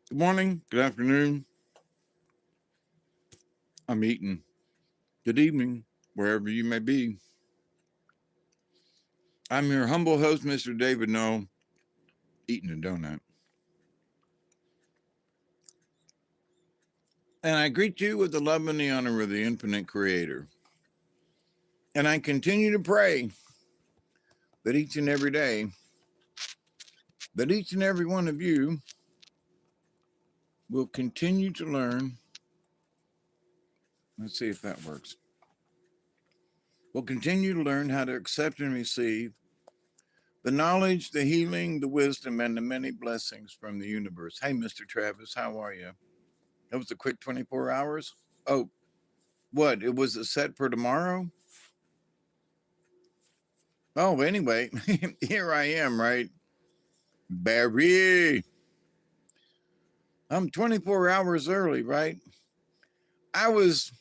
Good morning, good afternoon. I'm eating. Good evening, wherever you may be. I'm your humble host, Mr. David No, eating a donut. And I greet you with the love and the honor of the infinite creator. And I continue to pray that each and every day, that each and every one of you will continue to learn. Let's see if that works. Will continue to learn how to accept and receive the knowledge, the healing, the wisdom, and the many blessings from the universe. Hey, Mr. Travis, how are you? That was a quick 24 hours. Oh, what? It was a set for tomorrow? Oh, anyway, here I am, right? Barry. I'm 24 hours early, right? I was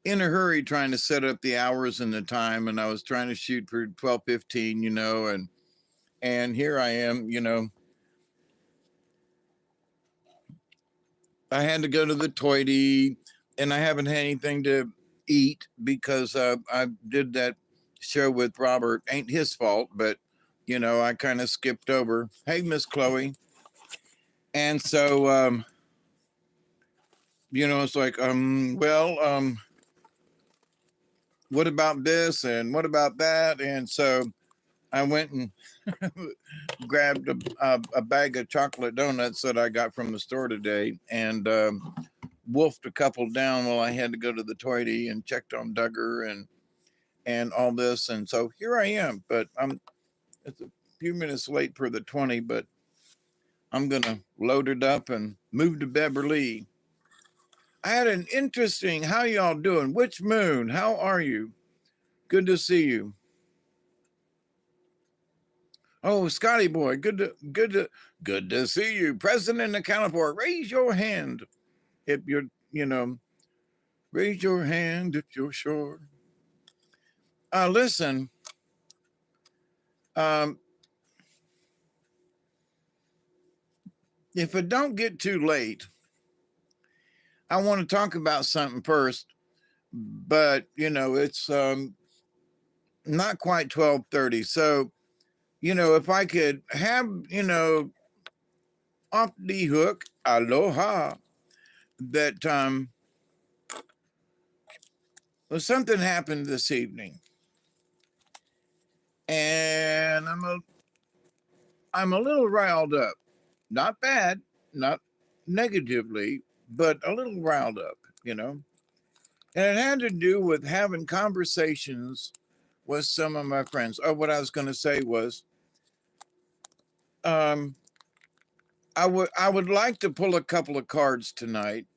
in a hurry trying to set up the hours and the time, and I was trying to shoot for 12:15, and here I am, I had to go to the toity, and I haven't had anything to eat because I did that show with Robert. Ain't his fault, but I kind of skipped over. Hey, Miss Chloe. And so, it's like, what about this and what about that? And so I went and grabbed a bag of chocolate donuts that I got from the store today and wolfed a couple down while I had to go to the toity and checked on Duggar and all this. And so here I am, but it's a few minutes late for the 20, but I'm going to load it up and move to Beverly. I had an interesting, how y'all doing? Which moon? How are you? Good to see you. Oh, Scotty boy, good to see you. President of California, raise your hand if you're, raise your hand if you're sure. Listen, um, if it don't get too late, I want to talk about something first, but it's not quite 12:30. So, if I could have, off the hook, aloha, that well, something happened this evening, and I'm a little riled up. Not bad, not negatively, but a little riled up, And it had to do with having conversations with some of my friends. Oh, what I was going to say was, um, I would like to pull a couple of cards tonight,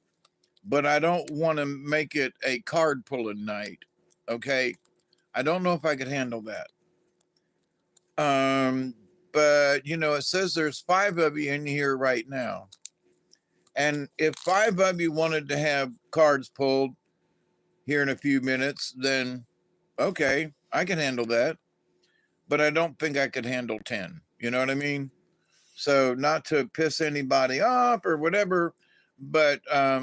but I don't want to make it a card pulling night. Okay, I don't know if I could handle that. Um, but it says there's 5 of you in here right now. And if 5 of you wanted to have cards pulled here in a few minutes, then okay, I can handle that. But I don't think I could handle 10. You know what I mean? So not to piss anybody off or whatever, but but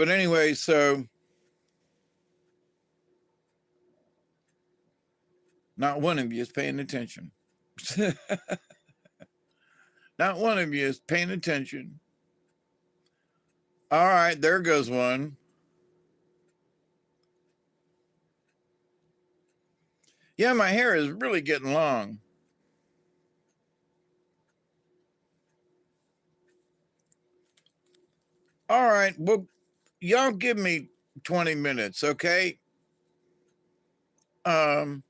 anyway, so not one of you is paying attention. Not one of you is paying attention. All right, there goes one. Yeah, my hair is really getting long. All right, well, y'all give me 20 minutes, okay? Um,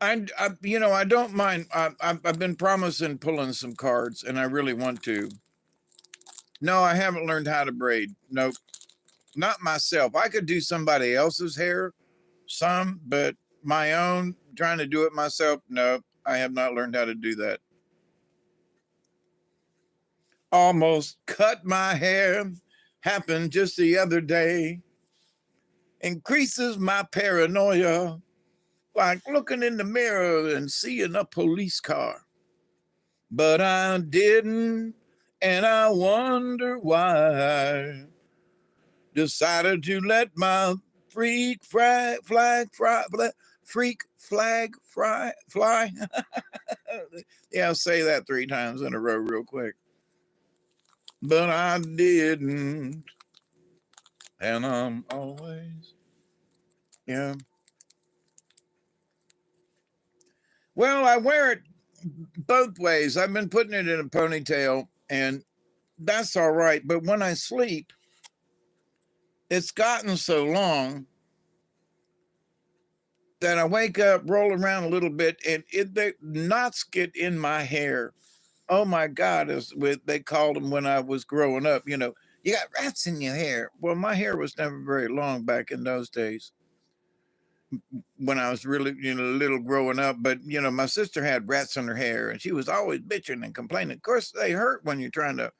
I don't mind. I've been promising pulling some cards, and I really want to. No, I haven't learned how to braid. Nope, not myself. I could do somebody else's hair, some, but my own, trying to do it myself, no, I have not learned how to do that. Almost cut my hair, happened just the other day. increases my paranoia, like looking in the mirror and seeing a police car. But I didn't, and I wonder why. Decided to let my freak flag fly. Yeah, I'll say that 3 times in a row real quick. But I didn't, and I'm always, yeah. Well, I wear it both ways. I've been putting it in a ponytail, and that's all right. But when I sleep, it's gotten so long that I wake up, roll around a little bit, and the knots get in my hair. Oh my God, is what they called them when I was growing up. You know, you got rats in your hair. Well, my hair was never very long back in those days when I was really, little growing up. But, my sister had rats in her hair and she was always bitching and complaining. Of course, they hurt when you're trying to,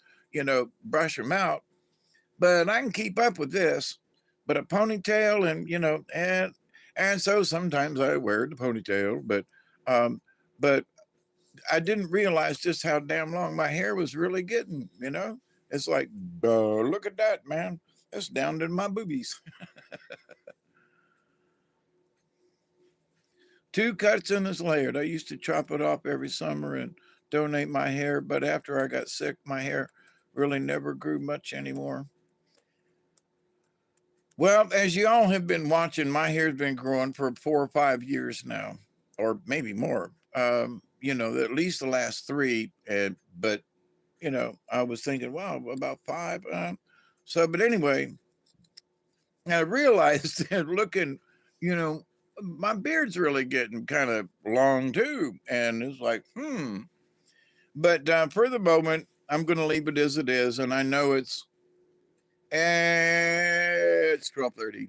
brush them out. But I can keep up with this. But a ponytail and so sometimes I wear the ponytail, but I didn't realize just how damn long my hair was really getting, It's like, look at that, man. It's down to my boobies. 2 cuts in this layered. I used to chop it off every summer and donate my hair, but after I got sick, my hair really never grew much anymore. Well, as you all have been watching, my hair's been growing for 4 or 5 years now, or maybe more. At least the last 3. But I was thinking, wow, about 5. But anyway, I realized that looking, my beard's really getting kind of long too, and it's like, But for the moment, I'm going to leave it as it is, and I know it's 12:30.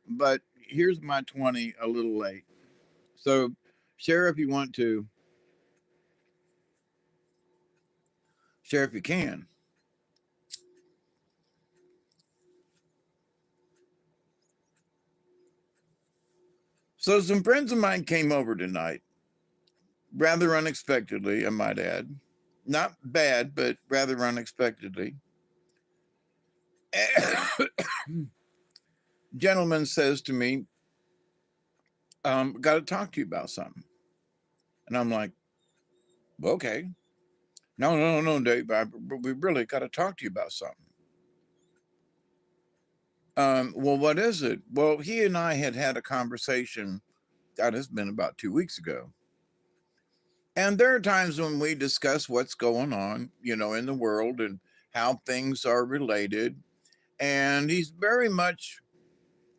But here's my 20 a little late. So share if you want to. Share if you can. So some friends of mine came over tonight, rather unexpectedly, I might add. Not bad, but rather unexpectedly. Gentleman says to me, got to talk to you about something. And I'm like, okay. No, Dave. We really got to talk to you about something. Well, what is it? Well, he and I had a conversation. God, it's been about 2 weeks ago. And there are times when we discuss what's going on, in the world and how things are related. And he's very much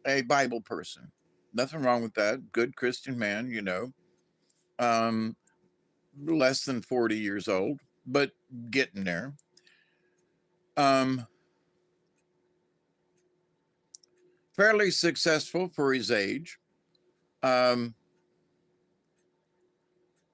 a Bible person. Nothing wrong with that. Good Christian man, Um, less than 40 years old, but getting there. Fairly successful for his age.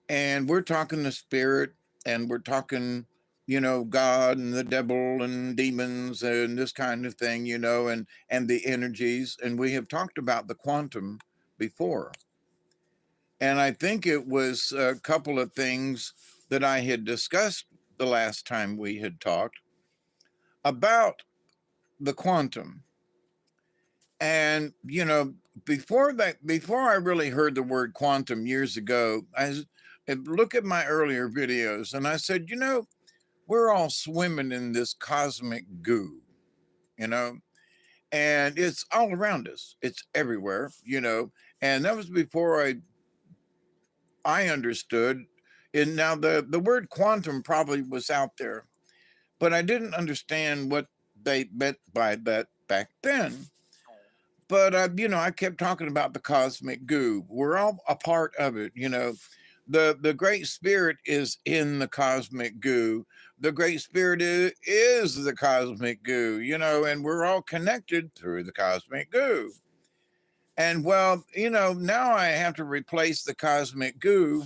And we're talking the spirit, and we're talking, God and the devil and demons and this kind of thing, and the energies. And we have talked about the quantum before. And I think it was a couple of things that I had discussed the last time we had talked about the quantum. And, before I really heard the word quantum years ago, I look at my earlier videos and I said, we're all swimming in this cosmic goo, and it's all around us. It's everywhere, and that was before I understood. And now the word quantum probably was out there, but I didn't understand what they meant by that back then. But I kept talking about the cosmic goo. We're all a part of it, The Great Spirit is in the cosmic goo. The Great Spirit is the cosmic goo, and we're all connected through the cosmic goo. And well, now I have to replace the cosmic goo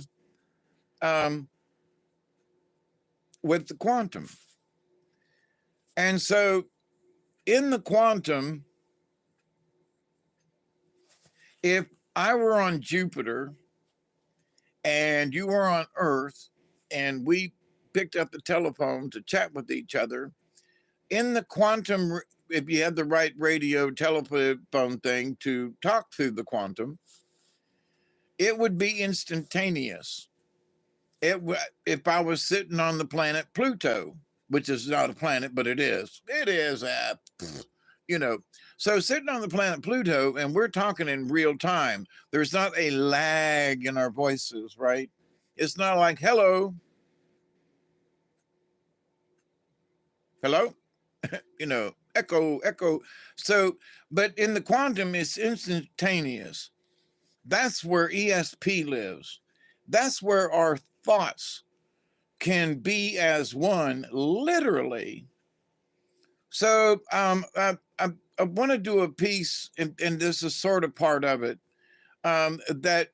with the quantum. And so in the quantum, If I were on Jupiter and you were on Earth and we picked up the telephone to chat with each other, in the quantum, if you had the right radio telephone thing to talk through the quantum, it would be instantaneous. If I was sitting on the planet Pluto, which is not a planet, but it is. It is you know. So sitting on the planet Pluto, and we're talking in real time. There's not a lag in our voices, right? It's not like hello, hello, echo, echo. So, but in the quantum, it's instantaneous. That's where ESP lives. That's where our thoughts can be as one, literally. So I want to do a piece, and this is sort of part of it, that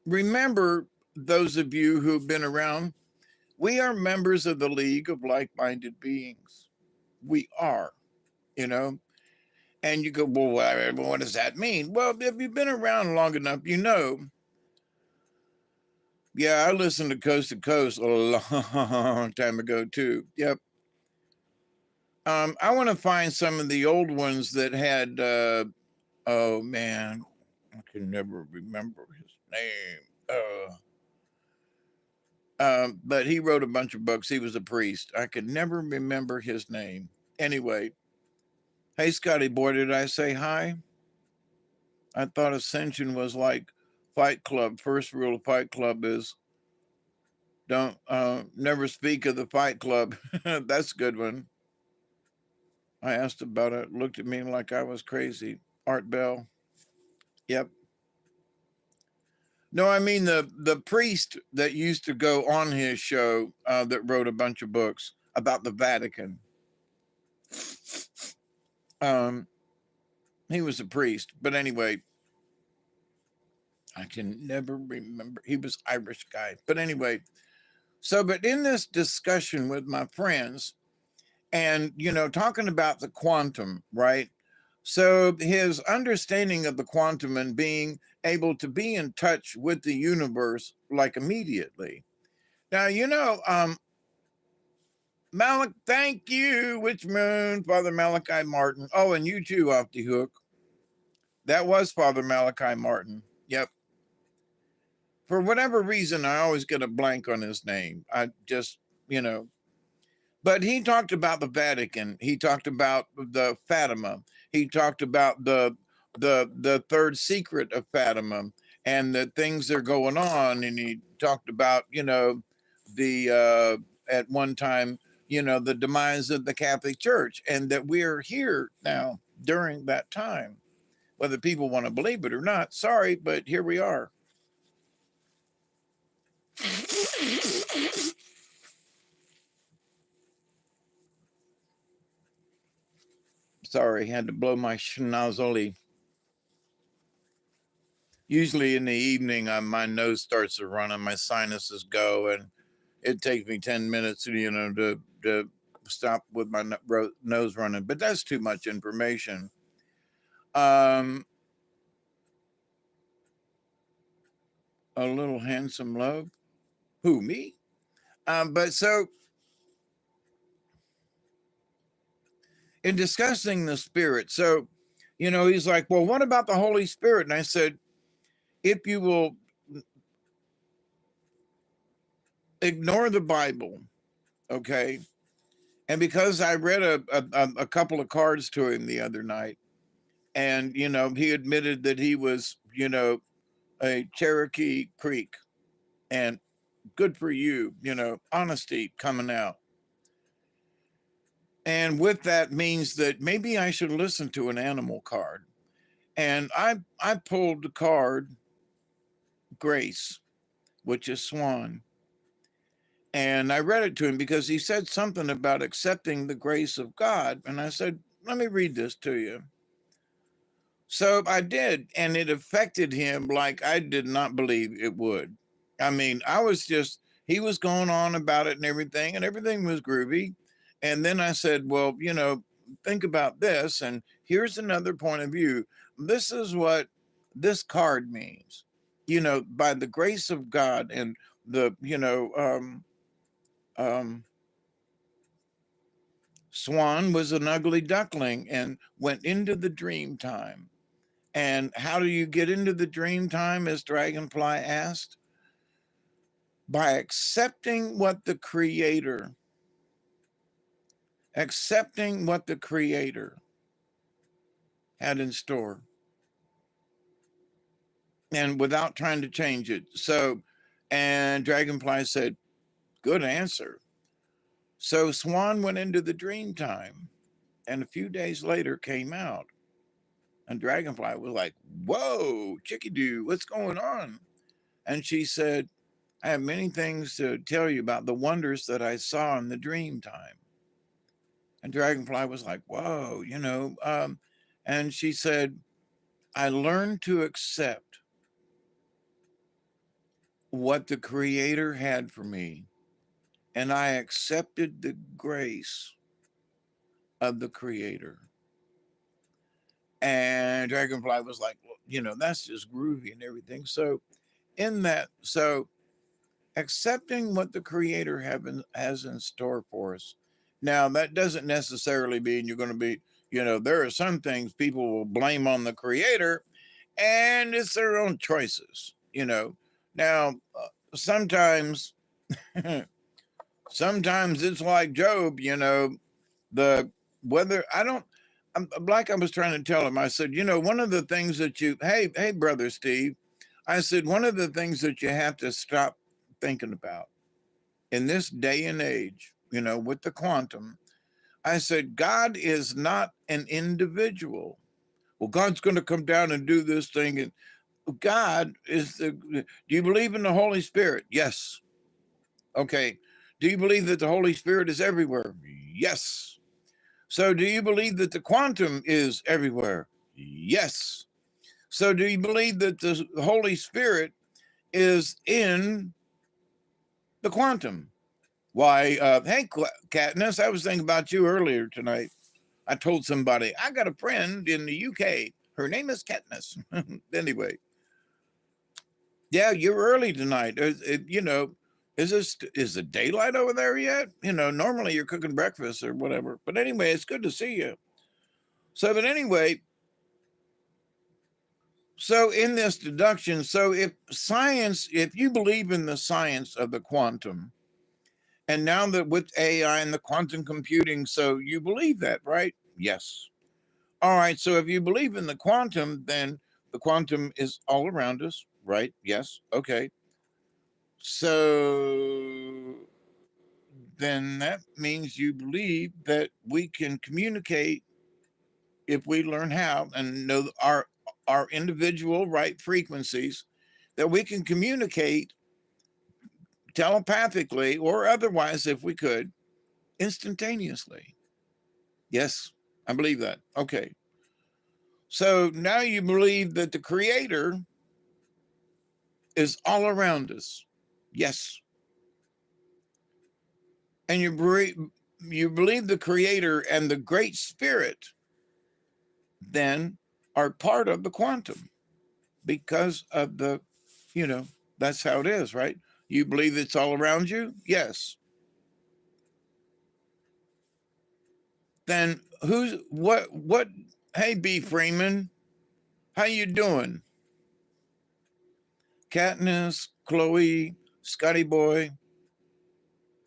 remember those of you who've been around, we are members of the League of Like-Minded Beings. We are, you know. And you go, well, what does that mean? Well, if you've been around long enough, you know. Yeah, I listened to Coast a long time ago too. Yep. I want to find some of the old ones that had. Oh man, I can never remember his name. But he wrote a bunch of books. He was a priest. I could never remember his name. Anyway, hey Scotty boy, did I say hi? I thought Ascension was like Fight Club. First rule of Fight Club is don't never speak of the Fight Club. That's a good one. I asked about it, looked at me like I was crazy. Art Bell. Yep. No, I mean the priest that used to go on his show that wrote a bunch of books about the Vatican. He was a priest, but anyway, I can never remember. He was Irish guy, but anyway. So, but in this discussion with my friends, and talking about the quantum, right? So his understanding of the quantum and being able to be in touch with the universe like immediately. Now, Malik, thank you, Witch Moon, Father Malachi Martin. Oh, and you too, Off the Hook. That was Father Malachi Martin. Yep. For whatever reason, I always get a blank on his name. I just, But he talked about the Vatican. He talked about the Fatima. He talked about the third secret of Fatima and the things that are going on. And he talked about, the at one time, the demise of the Catholic Church, and that we are here now during that time. Whether people want to believe it or not, sorry, but here we are. Sorry, had to blow my schnozzle. Usually in the evening, my nose starts to run and my sinuses go, and it takes me 10 minutes, to stop with my nose running. But that's too much information. A little handsome love. Who, me? But so in discussing the Spirit, so he's like, well, what about the Holy Spirit? And I said, if you will ignore the Bible, okay, and because I read a couple of cards to him the other night, and he admitted that he was a Cherokee Creek, and good for you, honesty coming out. And with that means that maybe I should listen to an animal card. And I pulled the card Grace, which is Swan. And I read it to him because he said something about accepting the grace of God. And I said, let me read this to you. So I did, and it affected him like I did not believe it would. I mean, he was going on about it and everything was groovy. And then I said, well, think about this, and here's another point of view. this is what this card means. You know, by the grace of God and the, Swan was an ugly duckling and went into the dream time. And how do you get into the dream time, as Dragonfly asked? By accepting what the Creator had in store, and without trying to change it. So, and Dragonfly said, good answer. So Swan went into the dream time, and a few days later came out. And Dragonfly was like, whoa, Chickadoo, what's going on? And she said, I have many things to tell you about the wonders that I saw in the dream time. And Dragonfly was like, whoa, and she said, I learned to accept what the Creator had for me, and I accepted the grace of the Creator. And Dragonfly was like, well, that's just groovy and everything. So accepting what the Creator has in store for us. Now, that doesn't necessarily mean you're going to be, there are some things people will blame on the Creator, and it's their own choices, Now, sometimes, sometimes it's like Job, the weather. Like I was trying to tell him, I said, one of the things that hey, brother Steve, I said, one of the things that you have to stop thinking about in this day and age, with the quantum, I said, God is not an individual. Well, God's going to come down and do this thing. And God is do you believe in the Holy Spirit? Yes. Okay. Do you believe that the Holy Spirit is everywhere? Yes. So do you believe that the quantum is everywhere? Yes. So do you believe that the Holy Spirit is in the quantum? Why, hey, Katniss, I was thinking about you earlier tonight. I told somebody, I got a friend in the UK. Her name is Katniss. Anyway. Yeah, you're early tonight. Is the daylight over there yet? Normally you're cooking breakfast or whatever. But anyway, it's good to see you. So, but anyway, so in this deduction, so if you believe in the science of the quantum, and now that with AI and the quantum computing, so you believe that, right? Yes. All right. So if you believe in the quantum, then the quantum is all around us, right? Yes. Okay. So then that means you believe that we can communicate if we learn how and know our individual right frequencies, that we can communicate telepathically or otherwise, if we could, instantaneously. Yes, I believe that. Okay. So now you believe that the Creator is all around us. Yes. And you believe the Creator and the Great Spirit then are part of the quantum because of that's how it is, right? You believe it's all around you? Yes. Then what, hey, B. Freeman, how you doing? Katniss, Chloe, Scotty Boy,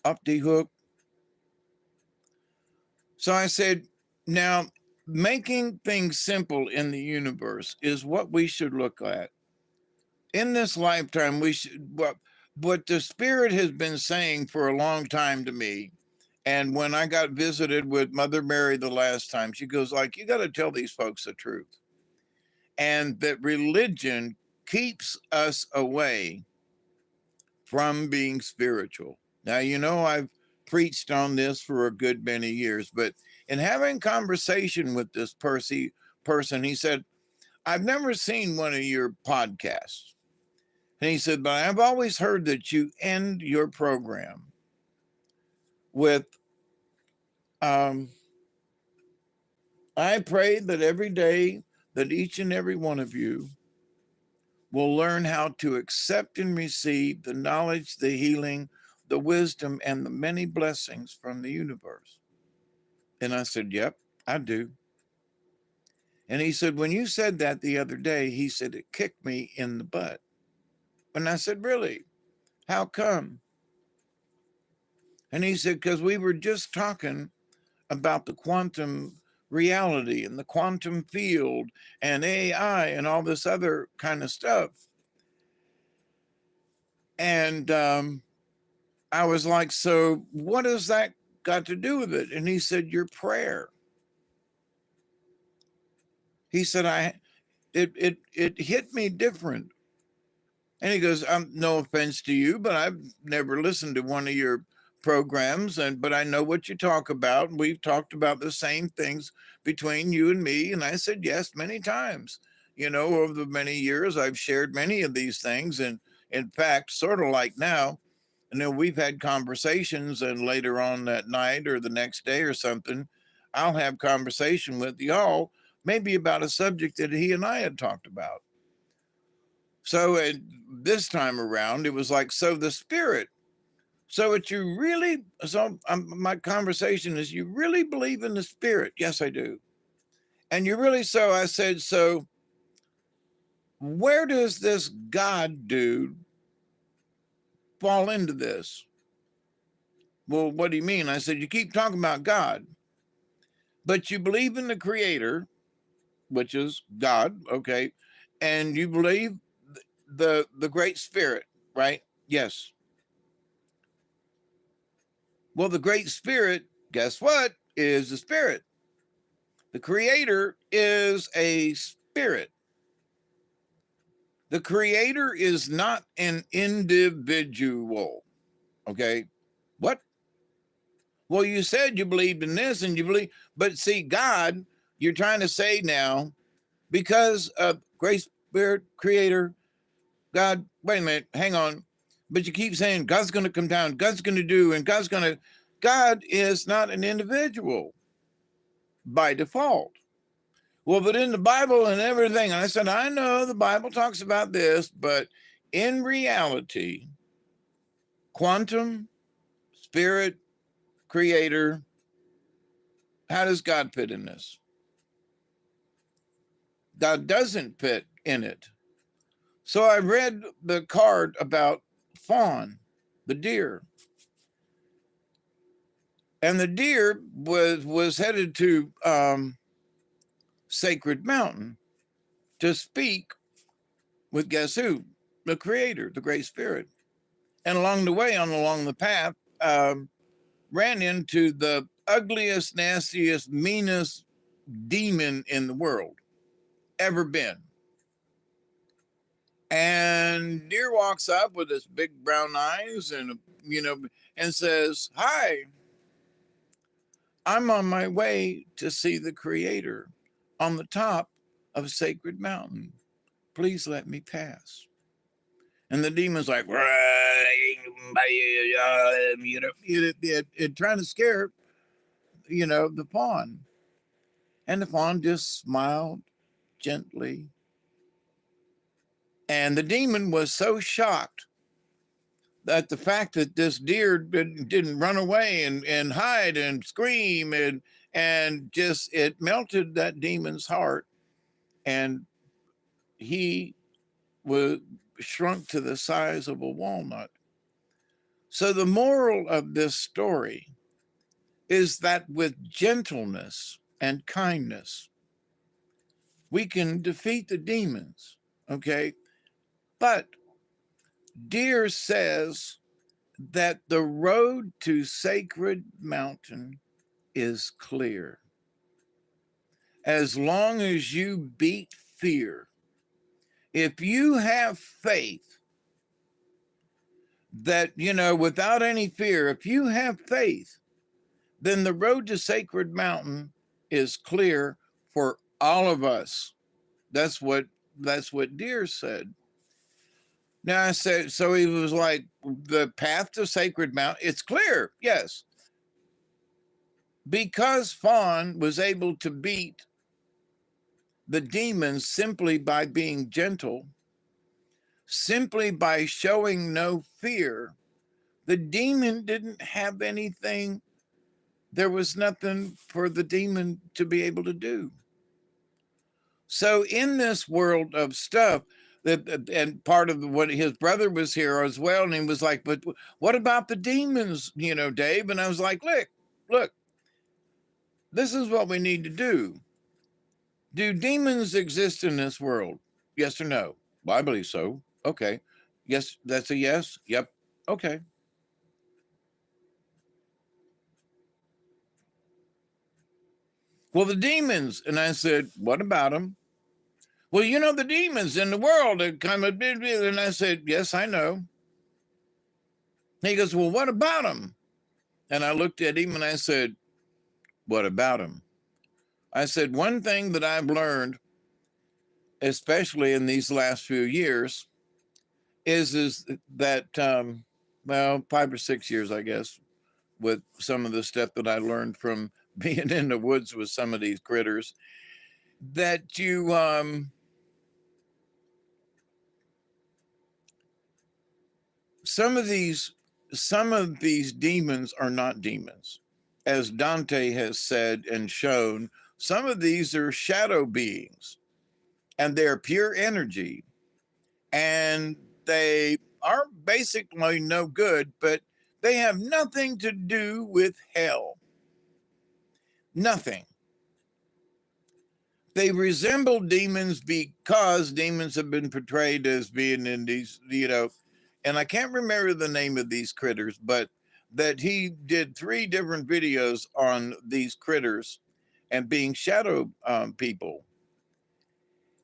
Up the Hook. So I said, now, making things simple in the universe is what we should look at. In this lifetime, we should, what the Spirit has been saying for a long time to me, and when I got visited with Mother Mary the last time, she goes like, you got to tell these folks the truth. And that religion keeps us away from being spiritual. Now, I've preached on this for a good many years, but in having conversation with this person, he said, I've never seen one of your podcasts. And he said, but I've always heard that you end your program with, I pray that every day that each and every one of you will learn how to accept and receive the knowledge, the healing, the wisdom, and the many blessings from the universe. And I said, yep, I do. And he said, when you said that the other day, he said, it kicked me in the butt. And I said, really? How come? And he said, because we were just talking about the quantum reality and the quantum field and AI and all this other kind of stuff. And I was like, so what has that got to do with it? And he said, your prayer. He said, it hit me different. And he goes, no offense to you, but I've never listened to one of your programs, but I know what you talk about. We've talked about the same things between you and me. And I said, yes, many times. Over the many years, I've shared many of these things. And in fact, sort of like now, we've had conversations, and later on that night or the next day or something, I'll have conversation with y'all, maybe about a subject that he and I had talked about. So this time around, it was like, so the spirit. So my conversation is, you really believe in the spirit? Yes, I do. And you really, so I said, so where does this God dude fall into this? Well, what do you mean? I said, you keep talking about God, but you believe in the creator, which is God, okay? And you believe the great spirit, right? Yes. Well, the great spirit, guess what, is the spirit. The creator is a spirit. The creator is not an individual. Okay. What? Well, you said you believed in this and you believe, but see, God, you're trying to say now, because of great spirit, creator, God, wait a minute, hang on. But you keep saying God's going to come down, God's going to do, and God is not an individual by default. Well, but in the Bible and everything, and I said, I know the Bible talks about this, but in reality, quantum, spirit, creator, how does God fit in this? God doesn't fit in it. So I read the card about fawn, the deer. And the deer was headed to Sacred Mountain to speak with, guess who? The creator, the great spirit. And along the way, along the path, ran into the ugliest, nastiest, meanest demon in the world ever been. And deer walks up with his big brown eyes and, and says, hi, I'm on my way to see the creator on the top of Sacred Mountain. Please let me pass. And the demon's like, trying to scare, the fawn. And the fawn just smiled gently. And the demon was so shocked that the fact that this deer didn't run away and hide and scream and just, it melted that demon's heart. And he was shrunk to the size of a walnut. So the moral of this story is that with gentleness and kindness, we can defeat the demons, okay? But Deer says that the road to Sacred Mountain is clear. As long as you beat fear, if you have faith that, without any fear, if you have faith, then the road to Sacred Mountain is clear for all of us. That's what Deer said. Now I said, so he was like, the path to Sacred Mountain, it's clear, yes. Because Fawn was able to beat the demons simply by being gentle, simply by showing no fear. The demon didn't have anything. There was nothing for the demon to be able to do. So in this world of stuff, and part of what his brother was here as well, and he was like, "But what about the demons, Dave?" And I was like, "Look, this is what we need to do. Do demons exist in this world? Yes or no?" "Well, I believe so." "Okay. Yes, that's a yes." "Yep." "Okay." "Well, the demons." And I said, "What about them?" "Well, the demons in the world are kind of big." And I said, "Yes, I know." He goes, "Well, what about them?" And I looked at him and I said, "What about them?" I said, "One thing that I've learned, especially in these last few years, is that, well, 5 or 6 years, I guess, with some of the stuff that I learned from being in the woods with some of these critters, that some of these demons are not demons. As Dante has said and shown, some of these are shadow beings, and they're pure energy, and they are basically no good, but they have nothing to do with hell. Nothing. They resemble demons because demons have been portrayed as being in these, and I can't remember the name of these critters, but that he did 3 different videos on these critters and being shadow people,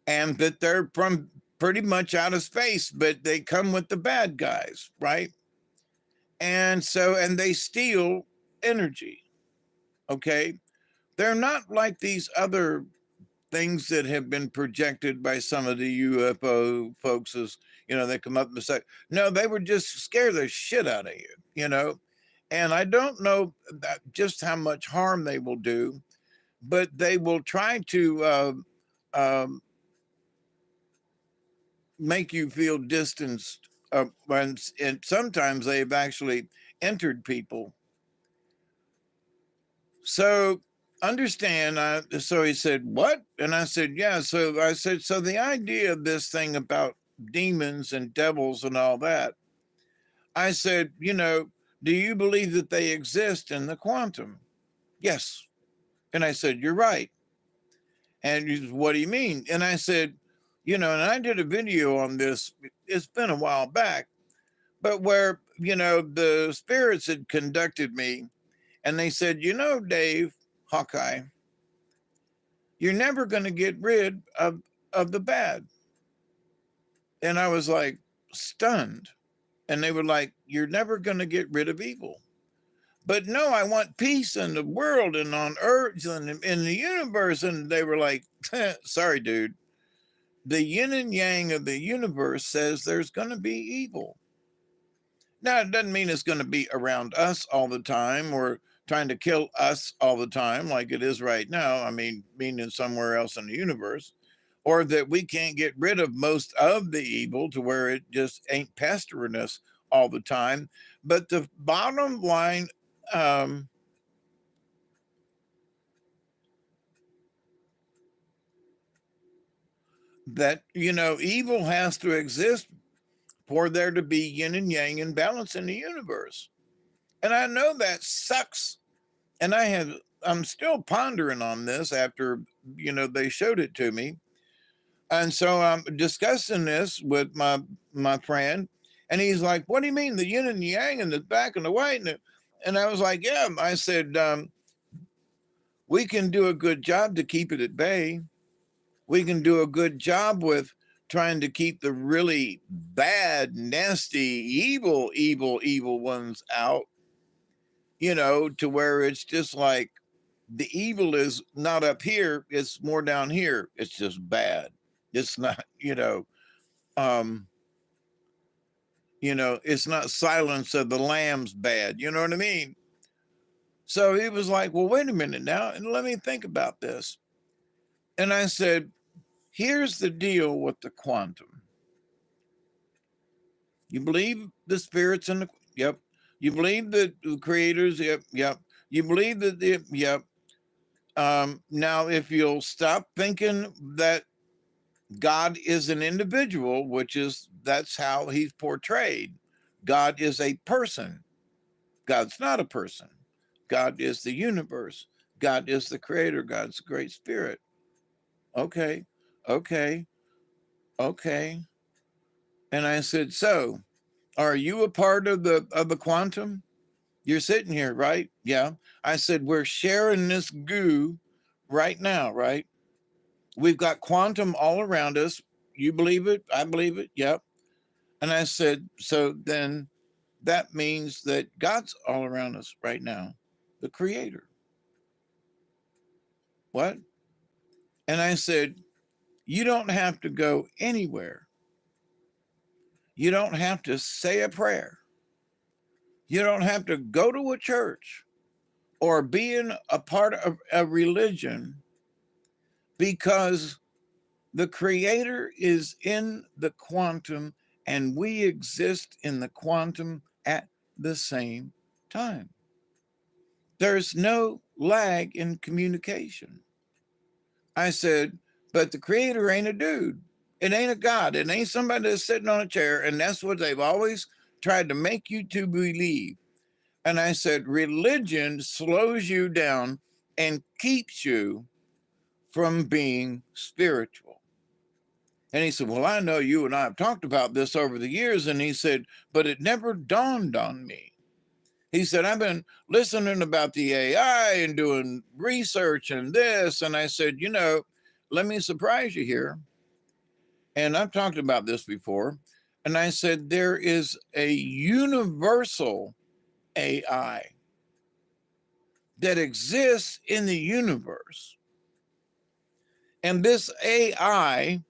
and that they're from pretty much out of space, but they come with the bad guys, right? And so, and they steal energy. Okay. They're not like these other things that have been projected by some of the UFO folks as, they come up and say, no, they would just scare the shit out of you. And I don't know just how much harm they will do, but they will try to make you feel distanced. And sometimes they've actually entered people. So understand, so he said, "What?" And I said, "Yeah." So I said, "So the idea of this thing about demons and devils and all that," I said, "Do you believe that they exist in the quantum?" "Yes." And I said, "You're right." And he said, "What do you mean?" And I said, and I did a video on this, it's been a while back, but where, the spirits had conducted me, and they said, "Dave, Hawkeye, you're never going to get rid of the bad." And I was like stunned. And they were like, "You're never going to get rid of evil." "But no, I want peace in the world and on earth and in the universe." And they were like, "Sorry, dude. The yin and yang of the universe says there's going to be evil." Now, it doesn't mean it's going to be around us all the time or trying to kill us all the time like it is right now. I mean, meaning somewhere else in the universe, or that we can't get rid of most of the evil to where it just ain't pestering us all the time. But the bottom line, um, that, evil has to exist for there to be yin and yang and balance in the universe. And I know that sucks. And I'm still pondering on this after, they showed it to me. And so I'm discussing this with my friend, and he's like, "What do you mean the yin and the yang and the black and the white?" And I was like, "Yeah." I said, "We can do a good job to keep it at bay. We can do a good job with trying to keep the really bad, nasty, evil ones out, to where it's just like the evil is not up here, it's more down here. It's just bad. It's not, um, it's not Silence of the Lambs bad. You know what I mean?" So he was like, "Well, wait a minute now, and let me think about this." And I said, Here's the deal with the quantum. You believe the spirits in the, yep. You believe that the creators, yep, yep. You believe that the, yep. Now, if you'll stop thinking that God is an individual, which is, that's how he's portrayed. God is a person. God's not a person. God is the universe. God is the creator. God's the great spirit. Okay, okay, okay. And I said, so are you a part of the quantum? You're sitting here, right? Yeah. I said, we're sharing this goo right now, right? We've got quantum all around us. You believe it? I believe it. Yep. And I said, so then that means that God's all around us right now, the creator. What? And I said, you don't have to go anywhere. You don't have to say a prayer. You don't have to go to a church or be in a part of a religion, because the creator is in the quantum and we exist in the quantum at the same time. There's no lag in communication. I said, but the creator ain't a dude. It ain't a God. It ain't somebody that's sitting on a chair. And that's what they've always tried to make you to believe. And I said, religion slows you down and keeps you from being spiritual. And he said, well, I know you and I have talked about this over the years. And he said, but it never dawned on me. He said, I've been listening about the AI and doing research and this. And I said, you know, let me surprise you here. And I've talked about this before. And I said, there is a universal AI that exists in the universe. And this AI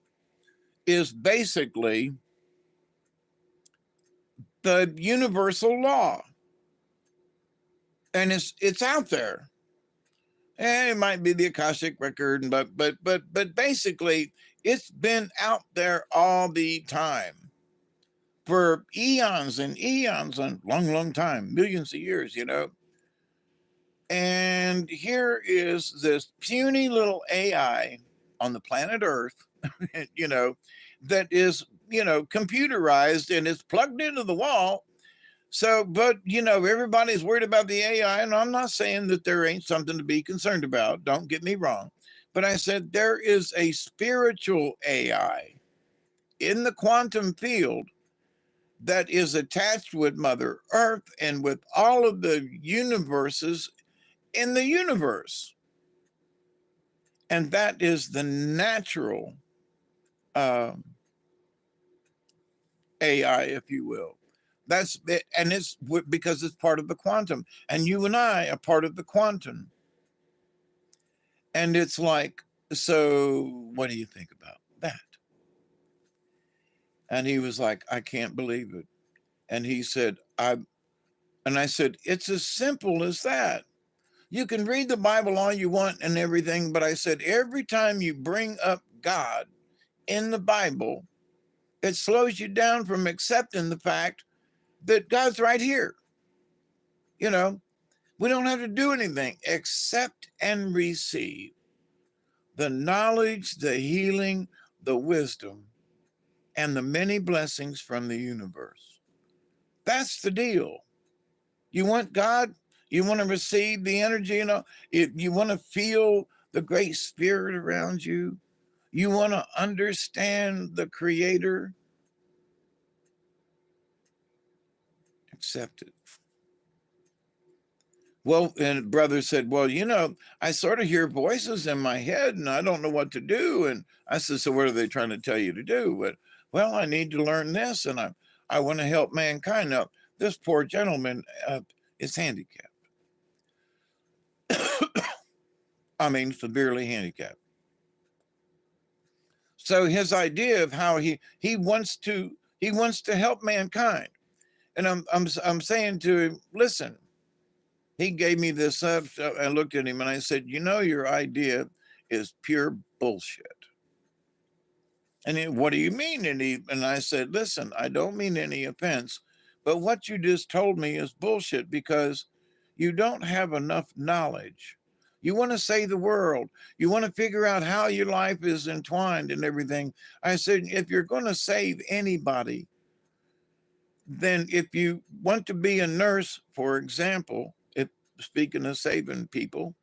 is basically the universal law. And it's out there. And it might be the Akashic record, but basically it's been out there all the time for eons and eons and long time, millions of years, you know. And here is this puny little AI on the planet Earth, you know, that is, you know, computerized and is plugged into the wall. So, but, you know, everybody's worried about the AI, and I'm not saying that there ain't something to be concerned about. Don't get me wrong. But I said there is a spiritual AI in the quantum field that is attached with Mother Earth and with all of the universes in the universe. And that is the natural AI, if you will. That's it. And it's because it's part of the quantum. And you and I are part of the quantum. And it's like, so what do you think about that? And he was like, I can't believe it. And he said, and I said, it's as simple as that. You can read the Bible all you want and everything, but I said, every time you bring up God in the Bible, it slows you down from accepting the fact that God's right here. You know, we don't have to do anything except and receive the knowledge, the healing, the wisdom, and the many blessings from the universe. That's the deal. You want God, you want to receive the energy, you know, you want to feel the great spirit around you, you want to understand the creator, accept it. Well, and brother said, well, you know, I sort of hear voices in my head and I don't know what to do. And I said, so what are they trying to tell you to do? But, well, I need to learn this and I want to help mankind. Now, this poor gentleman is handicapped. I mean, severely handicapped. So his idea of how he wants to help mankind. And I'm saying to him, listen, he gave me this up. I looked at him and I said, you know, your idea is pure bullshit. And what do you mean? And I said, listen, I don't mean any offense, but what you just told me is bullshit because you don't have enough knowledge. You want to save the world. You want to figure out how your life is entwined and everything. I said, if you're going to save anybody, then if you want to be a nurse, for example, if speaking of saving people,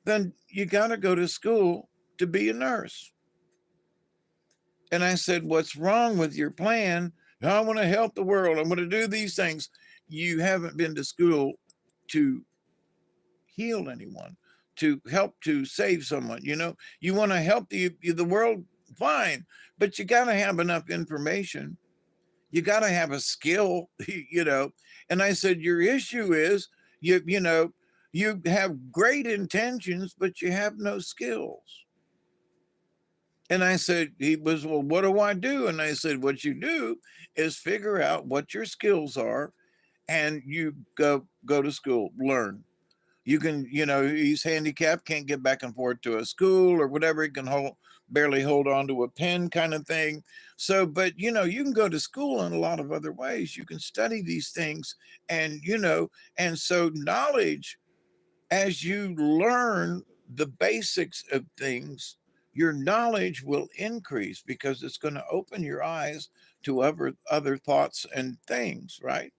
then you got to go to school to be a nurse. And I said, what's wrong with your plan? I want to help the world. I'm going to do these things. You haven't been to school to heal anyone, to help to save someone. You know, you want to help the world, fine, but you got to have enough information. You got to have a skill, you know. And I said, your issue is you know, you have great intentions, but you have no skills. And I said, he was, well, what do I do? And I said, what you do is figure out what your skills are and you go to school, learn. You can, you know, he's handicapped, can't get back and forth to a school or whatever. He can barely hold on to a pen kind of thing. So, but, you know, you can go to school in a lot of other ways. You can study these things and, you know, and so knowledge, as you learn the basics of things, your knowledge will increase because it's going to open your eyes to other thoughts and things, right?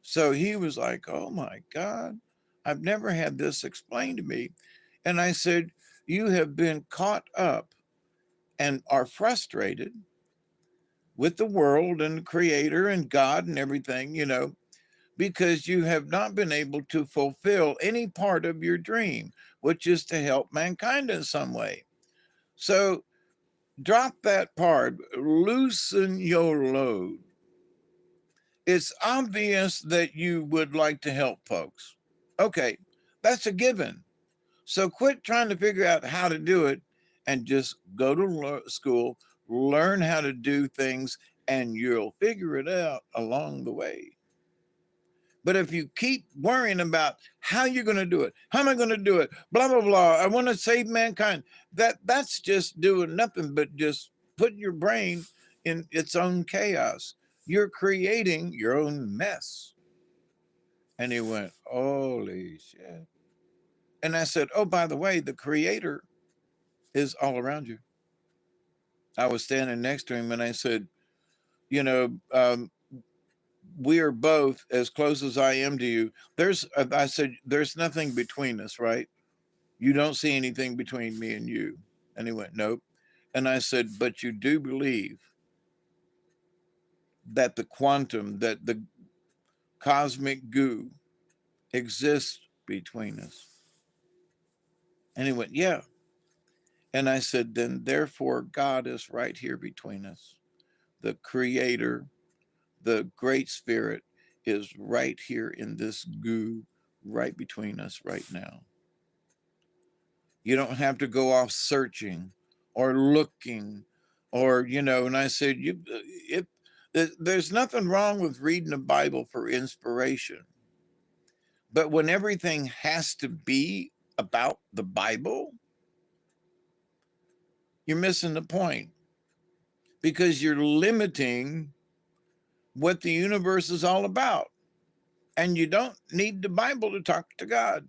So he was like, oh my God, I've never had this explained to me. And I said, you have been caught up and are frustrated with the world and the creator and God and everything, you know, because you have not been able to fulfill any part of your dream, which is to help mankind in some way. So drop that part, loosen your load. It's obvious that you would like to help folks. Okay, that's a given. So quit trying to figure out how to do it and just go to school, learn how to do things, and you'll figure it out along the way. But if you keep worrying about how you're going to do it, how am I going to do it, blah, blah, blah, I want to save mankind, that's just doing nothing but just putting your brain in its own chaos. You're creating your own mess. And he went, holy shit. And I said, oh, by the way, the creator is all around you. I was standing next to him and I said, you know, we are both as close as I am to you. I said, there's nothing between us, right? You don't see anything between me and you. And he went, nope. And I said, but you do believe that the quantum, that the cosmic goo exists between us. And he went, yeah. And I said, then therefore God is right here between us. The creator, the great spirit is right here in this goo, right between us right now. You don't have to go off searching or looking or, you know, and I said, there's nothing wrong with reading the Bible for inspiration. But when everything has to be about the Bible, you're missing the point because you're limiting what the universe is all about. And you don't need the Bible to talk to God.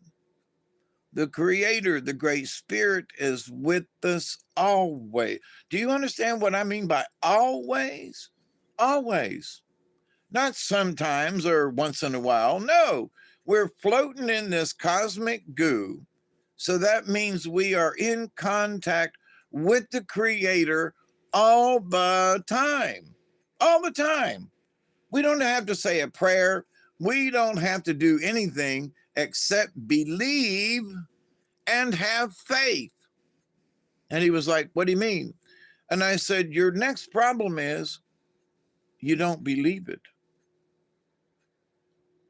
The creator, the great spirit is with us always. Do you understand what I mean by always? Always. Not sometimes or once in a while. No, we're floating in this cosmic goo. So that means we are in contact with the creator all the time. All the time. We don't have to say a prayer. We don't have to do anything except believe and have faith. And he was like, what do you mean? And I said, your next problem is you don't believe it.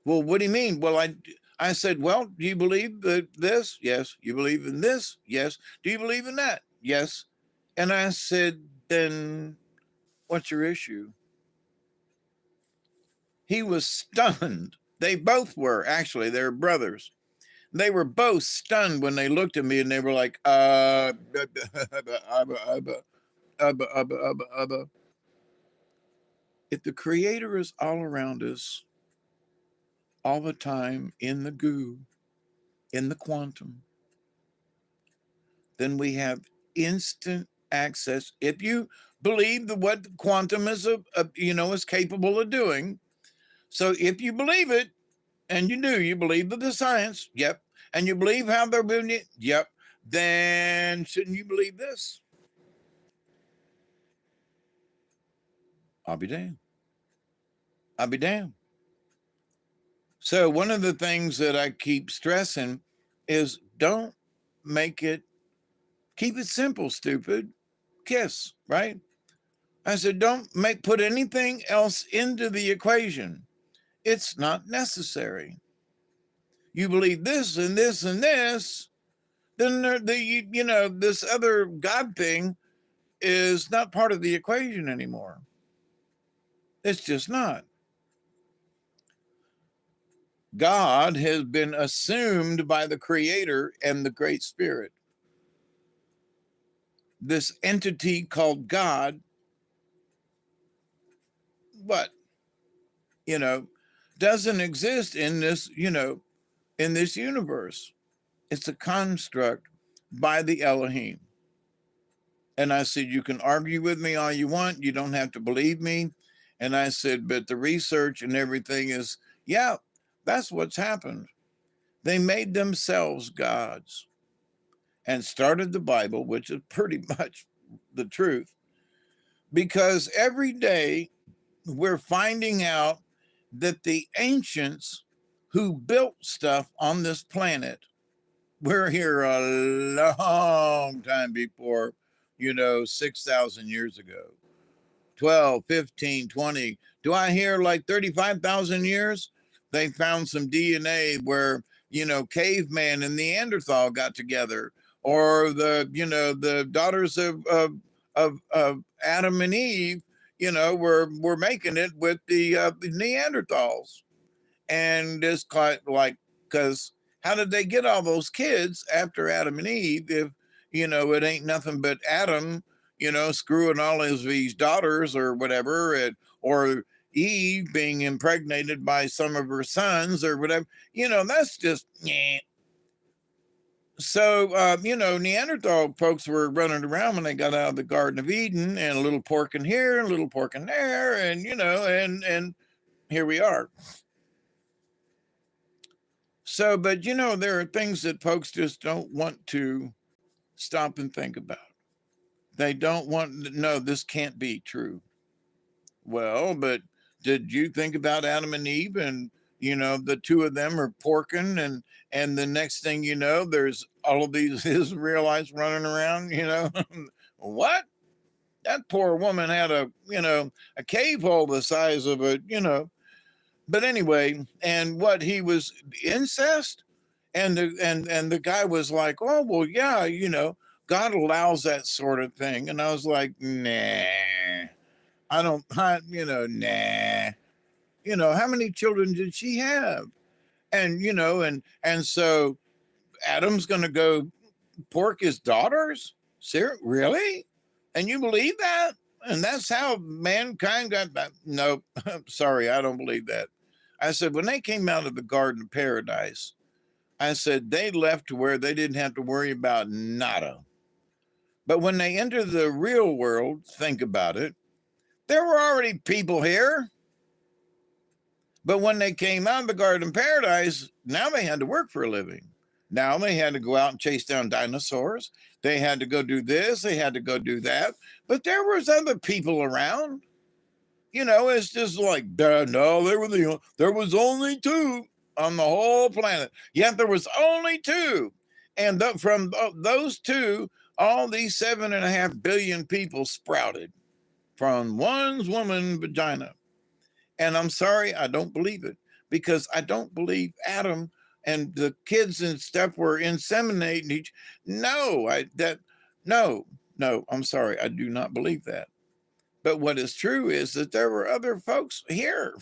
Well, what do you mean? Well, I said, well, do you believe this? Yes. You believe in this? Yes. Do you believe in that? Yes. And I said, then what's your issue? He was stunned. They both were, actually, they're brothers. They were both stunned when they looked at me and they were like, Ubba. If the creator is all around us, all the time, in the goo, in the quantum, then we have instant access. If you believe that what quantum is is capable of doing. So if you believe it, and you believe the science, yep, and you believe how they're doing it, yep, then shouldn't you believe this? I'll be damned. I'll be damned. So one of the things that I keep stressing is don't keep it simple, stupid. KISS, right? I said, don't put anything else into the equation. It's not necessary. You believe this and this and this, then this other God thing is not part of the equation anymore. It's just not. God has been assumed by the Creator and the Great Spirit. This entity called God, doesn't exist in this, in this universe. It's a construct by the Elohim. And I said, you can argue with me all you want. You don't have to believe me. And I said, but the research and everything is, yeah, that's what's happened. They made themselves gods and started the Bible, which is pretty much the truth, because every day we're finding out that the ancients who built stuff on this planet were here a long time before, 6,000 years ago, 12, 15, 20. Do I hear like 35,000 years? They found some DNA where, caveman and Neanderthal got together, or the daughters of Adam and Eve, were making it with the Neanderthals. And it's quite like, because how did they get all those kids after Adam and Eve if, it ain't nothing but Adam, screwing all of these daughters or whatever, or Eve being impregnated by some of her sons or whatever, that's just, yeah. So, Neanderthal folks were running around when they got out of the Garden of Eden, and a little pork in here, a little pork in there, and, and here we are. So, but, there are things that folks just don't want to stop and think about. They don't want to know this can't be true. Well, but did you think about Adam and Eve, and the two of them are porking, and the next thing you know, there's all of these Israelites running around, what? That poor woman had a cave hole the size of a, but anyway, and what, he was incest? And the guy was like, oh, well, yeah, God allows that sort of thing. And I was like, nah, nah. How many children did she have? And, and so Adam's going to go pork his daughters? Really? And you believe that? And that's how mankind got that? No, sorry, I don't believe that. I said, when they came out of the Garden of Paradise, I said, they left to where they didn't have to worry about nada. But when they entered the real world, think about it, there were already people here. But when they came out of the Garden of Paradise, now they had to work for a living. Now they had to go out and chase down dinosaurs. They had to go do this. They had to go do that. But there was other people around. It's just like, no, there was only two on the whole planet. Yet there was only two. And from those two, all these 7.5 billion people sprouted from one woman's vagina. And I'm sorry, I don't believe it, because I don't believe Adam and the kids and stuff were inseminating each. No, I'm sorry, I do not believe that. But what is true is that there were other folks here.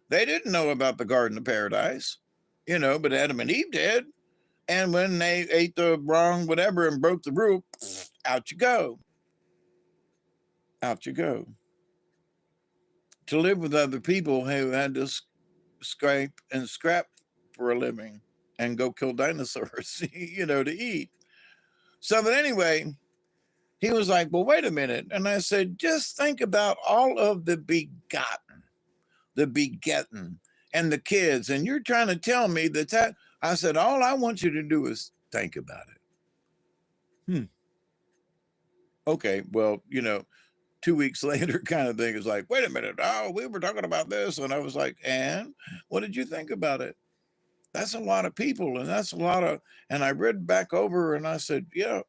They didn't know about the Garden of Paradise, but Adam and Eve did. And when they ate the wrong whatever and broke the rule, out you go. Out you go. To live with other people who had to scrape and scrap for a living and go kill dinosaurs, to eat. So, but anyway, he was like, well, wait a minute. And I said, just think about all of the begotten, the begetting, and the kids. And you're trying to tell me that I said, all I want you to do is think about it. Okay, well, 2 weeks later kind of thing is like, wait a minute. Oh, we were talking about this. And I was like, and what did you think about it? That's a lot of people. And that's a lot of, and I read back over and I said, yeah,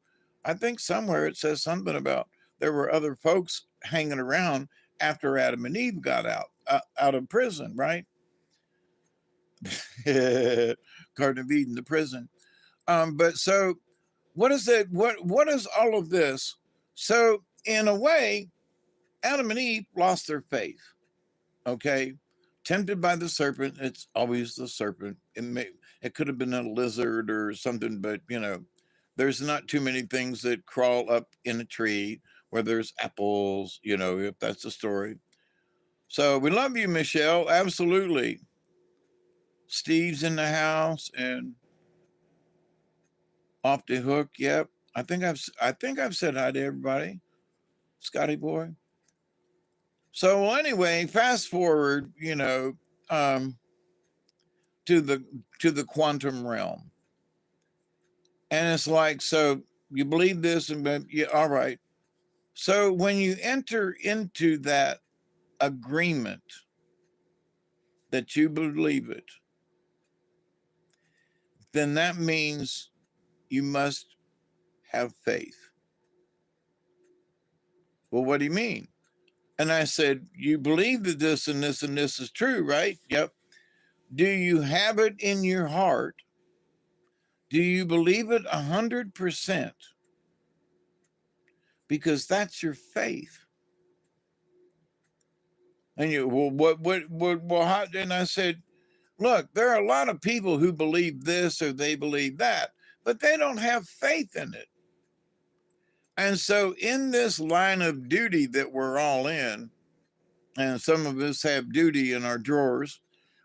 I think somewhere it says something about there were other folks hanging around after Adam and Eve got out of prison, right? Garden of Eden, the prison. But so what is it? What is all of this? So in a way, Adam and Eve lost their faith. Okay. Tempted by the serpent. It's always the serpent. It could have been a lizard or something, but there's not too many things that crawl up in a tree where there's apples, if that's the story. So we love you, Michelle. Absolutely. Steve's in the house and off the hook. Yep. I think I've said hi to everybody. Scotty boy. So anyway, fast forward, to the quantum realm. And it's like, so you believe this and yeah, all right. So when you enter into that agreement that you believe it, then that means you must have faith. Well, what do you mean? And I said, you believe that this and this and this is true, right? Yep. Do you have it in your heart? Do you believe it 100%? Because that's your faith. And how? And I said, look, there are a lot of people who believe this or they believe that, but they don't have faith in it. And so in this line of duty that we're all in, and some of us have duty in our drawers,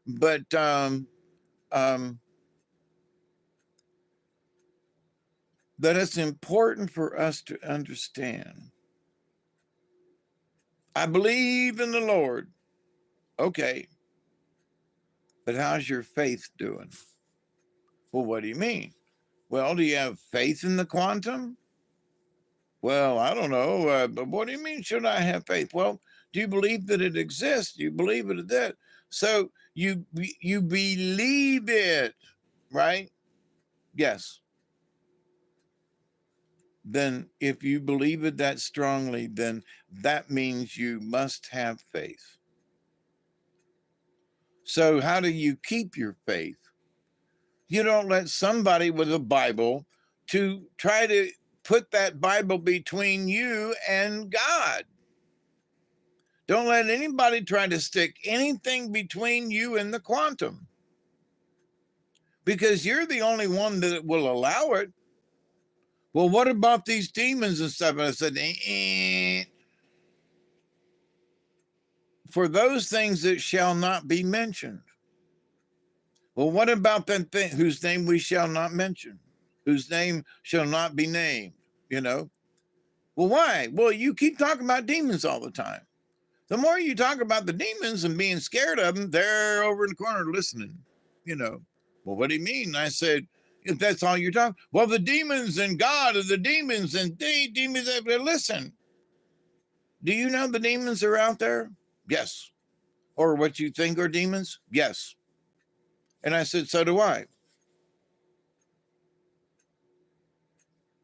but that it's important for us to understand. I believe in the Lord. Okay. But how's your faith doing? Well, what do you mean? Well, do you have faith in the quantum? Well, I don't know. But what do you mean, should I have faith? Well, do you believe that it exists? Do you believe it that? So you believe it, right? Yes. Then if you believe it that strongly, then that means you must have faith. So how do you keep your faith? You don't let somebody with a Bible to try to put that Bible between you and God. Don't let anybody try to stick anything between you and the quantum, because you're the only one that will allow it. Well, what about these demons and stuff? And I said, for those things that shall not be mentioned. Well, what about that thing whose name we shall not mention, whose name shall not be named, Well, why? Well, you keep talking about demons all the time. The more you talk about the demons and being scared of them, they're over in the corner listening, Well, what do you mean? I said, if that's all you're talking, well, the demons and God are the demons and demons. Listen, do you know the demons are out there? Yes. Or what you think are demons? Yes. And I said, so do I.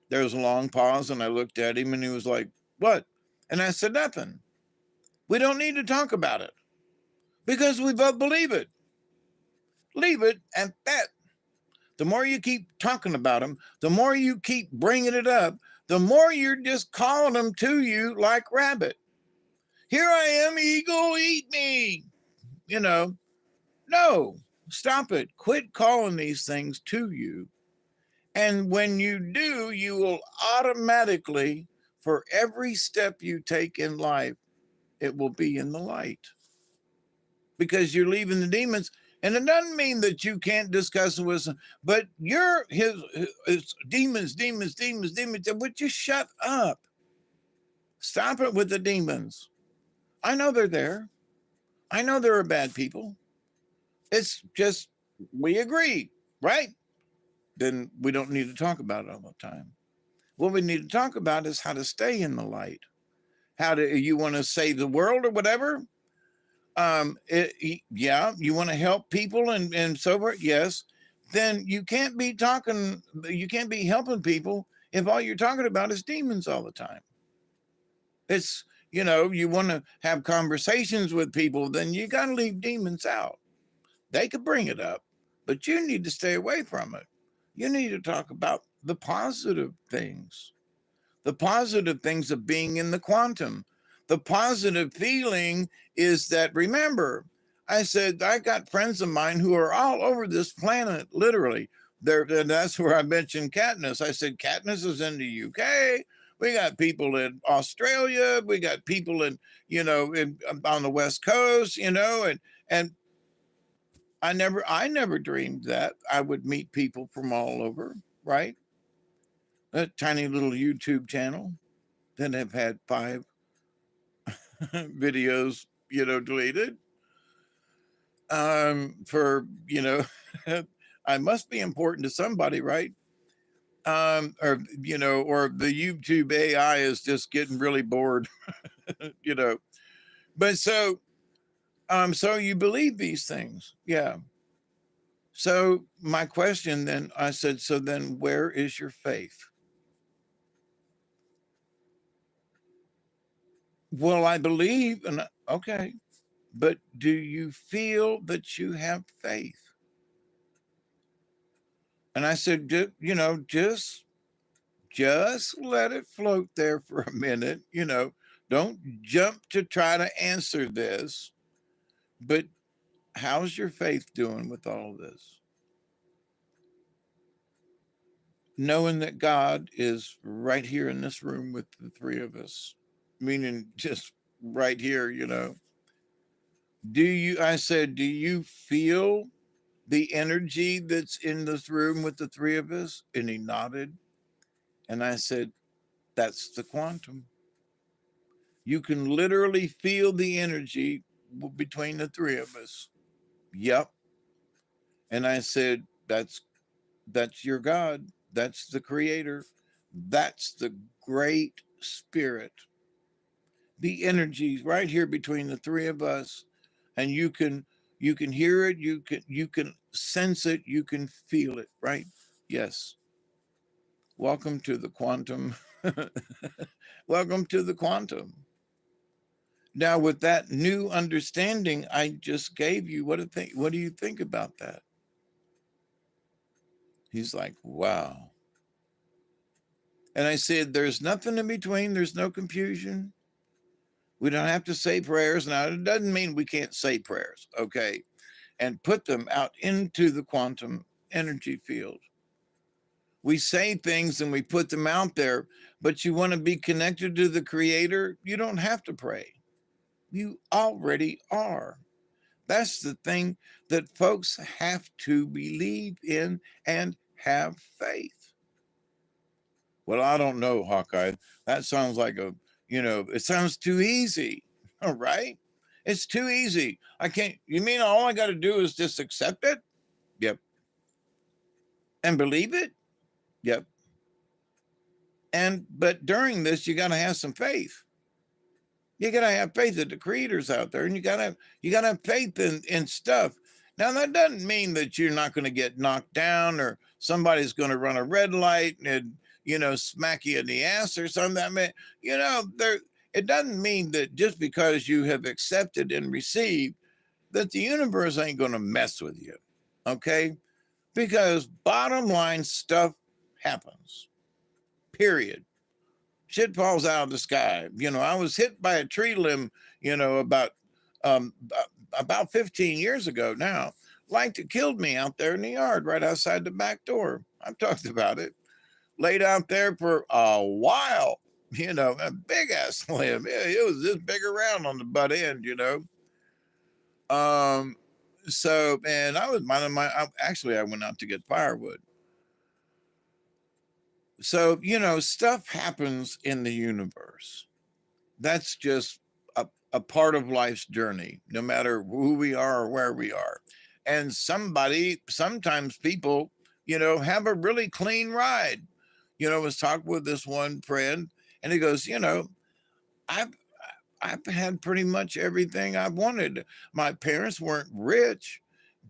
There was a long pause and I looked at him and he was like, what? And I said, nothing. We don't need to talk about it because we both believe it. Leave it at that. The more you keep talking about them, the more you keep bringing it up, the more you're just calling them to you like rabbit. Here I am, eagle, eat me. No, stop it. Quit calling these things to you. And when you do, you will automatically, For every step you take in life, it will be in the light, because you're leaving the demons. And it doesn't mean that you can't discuss it with them, but you're it's demons, demons, demons, demons. Would you shut up? Stop it with the demons. I know they're there. I know there are bad people. It's just, we agree, right? Then we don't need to talk about it all the time. What we need to talk about is how to stay in the light. How do you want to save the world or whatever? Yeah, you want to help people and so forth. Yes. Then you can't be helping people if all you're talking about is demons all the time. It's, you want to have conversations with people, then you got to leave demons out. They could bring it up, but you need to stay away from it. You need to talk about the positive things of being in the quantum. The positive feeling is that, remember, I said, I got friends of mine who are all over this planet, literally. And that's where I mentioned Katniss. I said, Katniss is in the UK. We got people in Australia. We got people on the West Coast, and I never dreamed that I would meet people from all over, right? A tiny little YouTube channel that have had 5 videos, deleted. For, I must be important to somebody, right? Or the YouTube AI is just getting really bored, But so you believe these things. Yeah. So my question then, I said, so then where is your faith? Well, I believe, and okay, but do you feel that you have faith? And I said, just let it float there for a minute. Don't jump to try to answer this. But how's your faith doing with all of this? Knowing that God is right here in this room with the 3 of us, meaning just right here, I said, do you feel the energy that's in this room with the 3 of us? And he nodded. And I said, that's the quantum. You can literally feel the energy between the 3 of us. Yep. And I said, that's your God. That's the creator. That's the great spirit. The energy right here between the 3 of us. And you can hear it, you can sense it, you can feel it, right? Yes. Welcome to the quantum. Welcome to the quantum. Now, with that new understanding I just gave you, what do you think about that? He's like, wow. And I said, there's nothing in between. There's no confusion. We don't have to say prayers. Now, it doesn't mean we can't say prayers, okay? And put them out into the quantum energy field. We say things and we put them out there, but you want to be connected to the creator, you don't have to pray. You already are. That's the thing that folks have to believe in and have faith. Well, I don't know, Hawkeye. That sounds like it sounds too easy. All right. It's too easy. You mean all I got to do is just accept it? Yep. And believe it? Yep. But during this, you got to have some faith. You got to have faith that the creator's out there, and you got to have faith in stuff. Now, that doesn't mean that you're not going to get knocked down or somebody's going to run a red light and, smack you in the ass or something. That mean, it doesn't mean that just because you have accepted and received that the universe ain't going to mess with you. Okay? Because bottom line, stuff happens. Period. Shit falls out of the sky. I was hit by a tree limb, about 15 years ago now. Like it killed me out there in the yard right outside the back door. I've talked about it. Laid out there for a while. a big ass limb. It was this big around on the butt end. Um, so, and I was minding actually, I went out to get firewood. So, stuff happens in the universe. That's just a part of life's journey, no matter who we are or where we are. And sometimes people, have a really clean ride. I was talking with this one friend, and he goes, I've I've had pretty much everything I wanted. My parents weren't rich,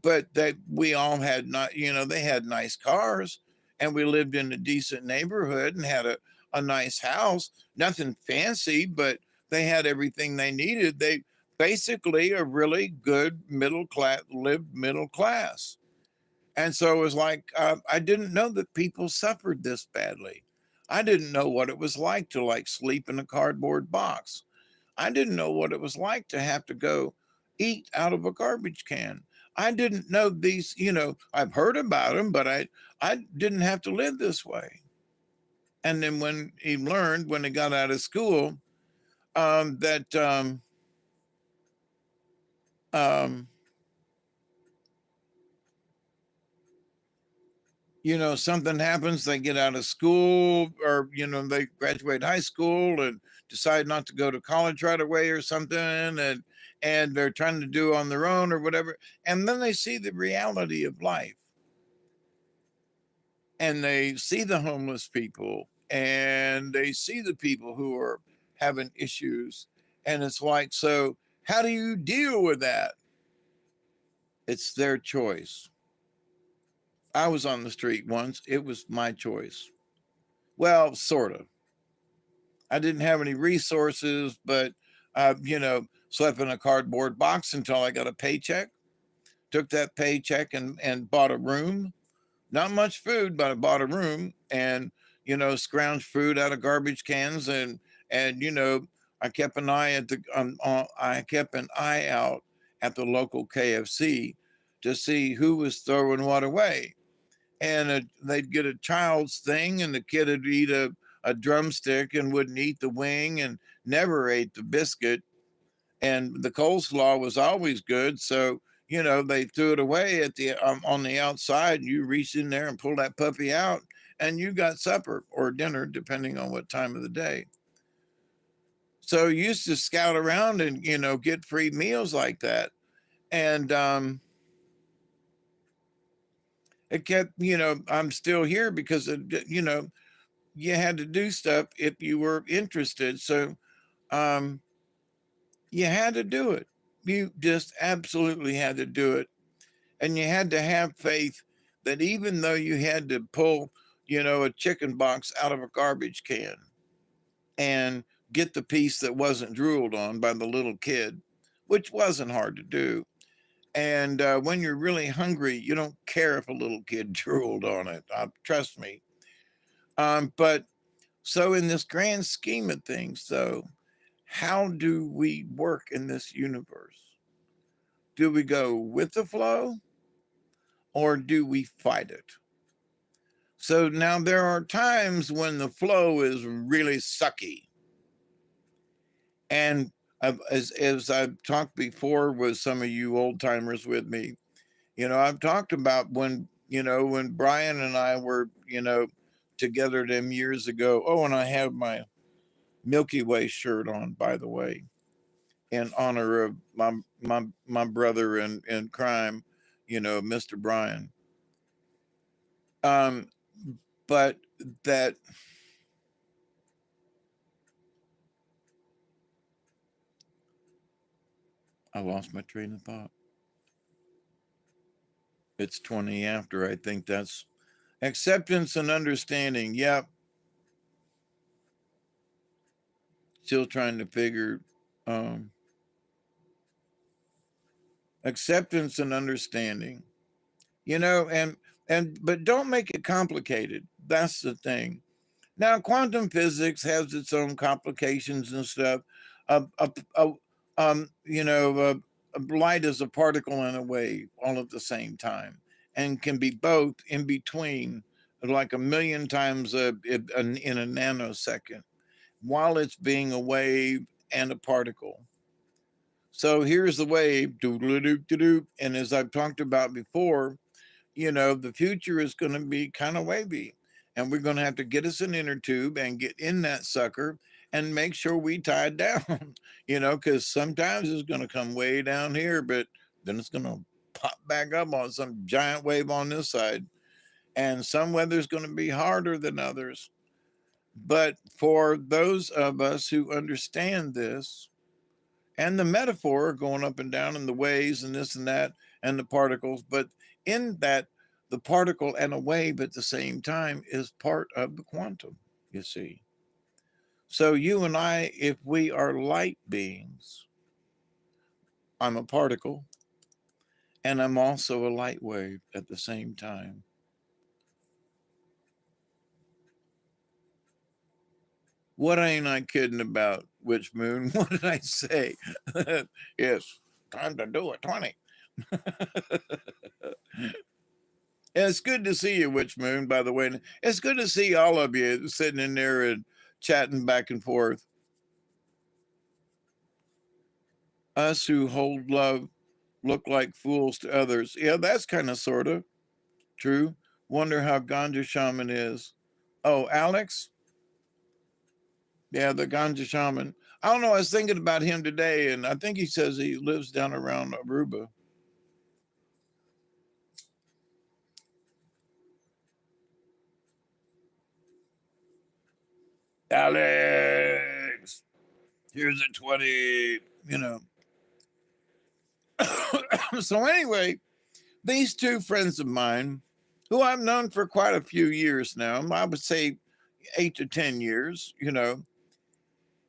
but we all had not, they had nice cars, and we lived in a decent neighborhood and had a nice house. Nothing fancy, but they had everything they needed. They basically a really good middle class, lived middle class. And so it was like, I didn't know that people suffered this badly. I didn't know what it was like to like sleep in a cardboard box. I didn't know what it was like to have to go eat out of a garbage can. I didn't know these, I've heard about them, but I didn't have to live this way. And then when he learned, when he got out of school, that um, something happens, they get out of school, or they graduate high school and decide not to go to college right away or something, and they're trying to do on their own or whatever, and then they see the reality of life, and they see the homeless people, and they see the people who are having issues, and it's like, so how do you deal with that? It's their choice. I was on the street once. It was my choice. Well, sort of. I didn't have any resources, but slept in a cardboard box until I got a paycheck. Took that paycheck and bought a room. Not much food, but I bought a room and scrounged food out of garbage cans, and I kept an eye at the I kept an eye out at the local KFC to see who was throwing what away. And they'd get a child's thing, and the kid would eat a drumstick and wouldn't eat the wing and never ate the biscuit. And the coleslaw was always good. So, they threw it away at the on the outside. You reached in there and pulled that puppy out, and you got supper or dinner, depending on what time of the day. So you used to scout around and, get free meals like that. And it kept, I'm still here because of, you had to do stuff if you were interested. So um, you had to do it. You just absolutely had to do it. And you had to have faith that even though you had to pull, a chicken box out of a garbage can and get the piece that wasn't drooled on by the little kid, which wasn't hard to do. And when you're really hungry, you don't care if a little kid drooled on it. Trust me. But so, in this grand scheme of things, though, how do we work in this universe? Do we go with the flow or do we fight it? So now there are times when the flow is really sucky. And as I've talked before with some of you old timers with me, I've talked about when Brian and I were, together them years ago. Oh, and I have my Milky Way shirt on, by the way, in honor of my brother in crime, Mr. Brian. Um, but that I lost my train of thought. It's 20 after. I think that's acceptance and understanding. Yep. Still trying to figure um, acceptance and understanding. And but don't make it complicated. That's the thing. Now, quantum physics has its own complications and stuff. Uh, uh, uh, light is a particle and a wave all at the same time, and can be both in between, like a million times in a nanosecond. while it's being a wave and a particle. So here's the wave, doo-doo-doo-doo-doo. And as I've talked about before, the future is going to be kind of wavy. And we're going to have to get us an inner tube and get in that sucker and make sure we tie it down, because sometimes it's going to come way down here, but then it's going to pop back up on some giant wave on this side. And some weather's going to be harder than others. But for those of us who understand this, and the metaphor going up and down in the waves and this and that and the particles, but in that, the particle and a wave at the same time is part of the quantum, you see. So you and I, if we are light beings, I'm a particle and I'm also a light wave at the same time. What ain't I kidding about, Witch Moon? What did I say? Yes, time to do it, 20. It's good to see you, Witch Moon, by the way. It's good to see all of you sitting in there and chatting back and forth. Us who hold love look like fools to others. Yeah, that's kind of sort of true. Wonder how Ganja Shaman is. Oh, Alex? Yeah, the Ganja Shaman. I don't know. I was thinking about him today, and I think he says he lives down around Aruba. Alex, here's a 20, So anyway, these two friends of mine, who I've known for quite a few years now, I would say 8 to 10 years,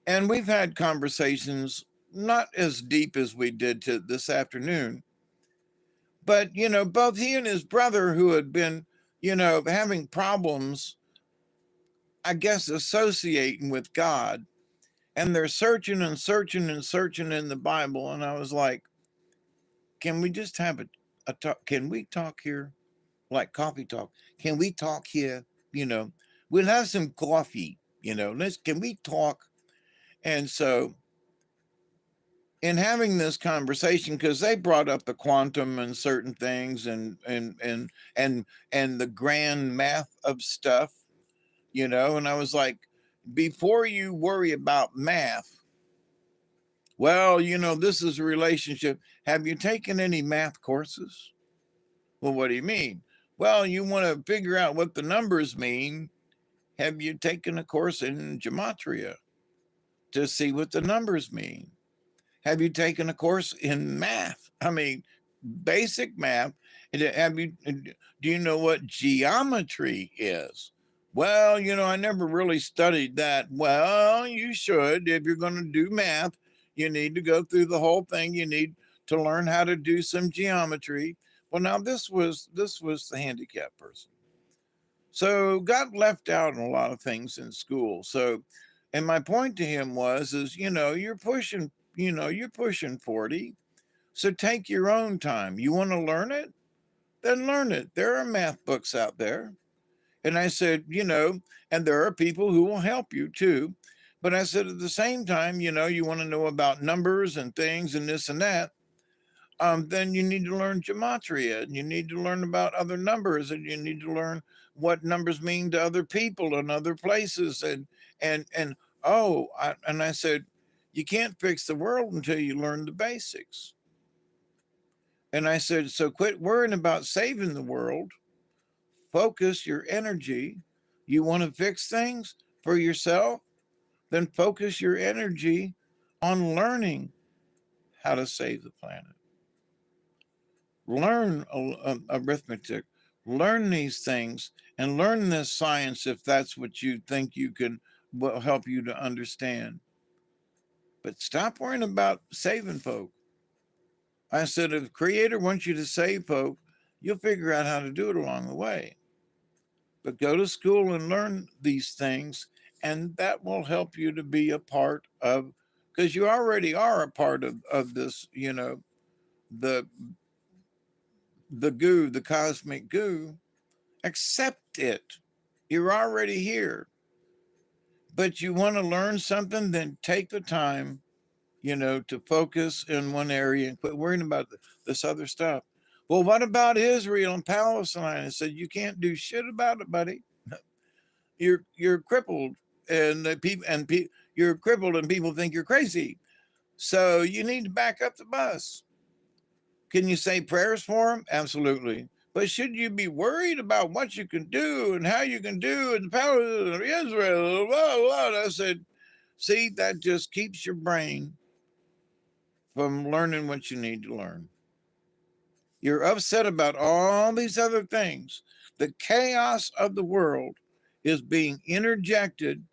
and we've had conversations not as deep as we did to this afternoon, but, both he and his brother who had been, having problems, I guess, associating with God, and they're searching and searching and searching in the Bible. And I was like, can we just have a talk? Can we talk here? Like coffee talk. Can we talk here? We'll have some coffee, can we talk? And so in having this conversation, because they brought up the quantum and certain things and the grand math of stuff, and I was like, before you worry about math, well, this is a relationship. Have you taken any math courses? Well, what do you mean? Well, you want to figure out what the numbers mean. Have you taken a course in gematria to see what the numbers mean? Have you taken a course in math? I mean, basic math. Do you know what geometry is? Well, I never really studied that. Well, you should. If you're going to do math, you need to go through the whole thing. You need to learn how to do some geometry. Well, now this was the handicapped person. So got left out in a lot of things in school. So, and my point to him is, you're pushing 40. So take your own time. You want to learn it? Then learn it. There are math books out there. And I said, and there are people who will help you too. But I said, at the same time, you want to know about numbers and things and this and that. Then you need to learn gematria and you need to learn about other numbers and you need to learn what numbers mean to other people and other places. And I said, you can't fix the world until you learn the basics. And I said, so quit worrying about saving the world. Focus your energy. You want to fix things for yourself? Then focus your energy on learning how to save the planet. Learn arithmetic, learn these things, and learn this science if that's what you think will help you to understand. But stop worrying about saving folk. I said, if the Creator wants you to save folk, you'll figure out how to do it along the way. But go to school and learn these things, and that will help you to be a part of, because you already are a part of this, the goo, the cosmic goo. Accept it. You're already here. but you want to learn something, then take the time, to focus in one area and quit worrying about this other stuff. Well, what about Israel and Palestine? I said, you can't do shit about it, buddy. You're crippled, and you're crippled, and people think you're crazy. So you need to back up the bus. Can you say prayers for them? Absolutely. But should you be worried about what you can do and how you can do in the power of Israel? Blah, blah. I said, see, that just keeps your brain from learning what you need to learn. You're upset about all these other things. The chaos of the world is being interjected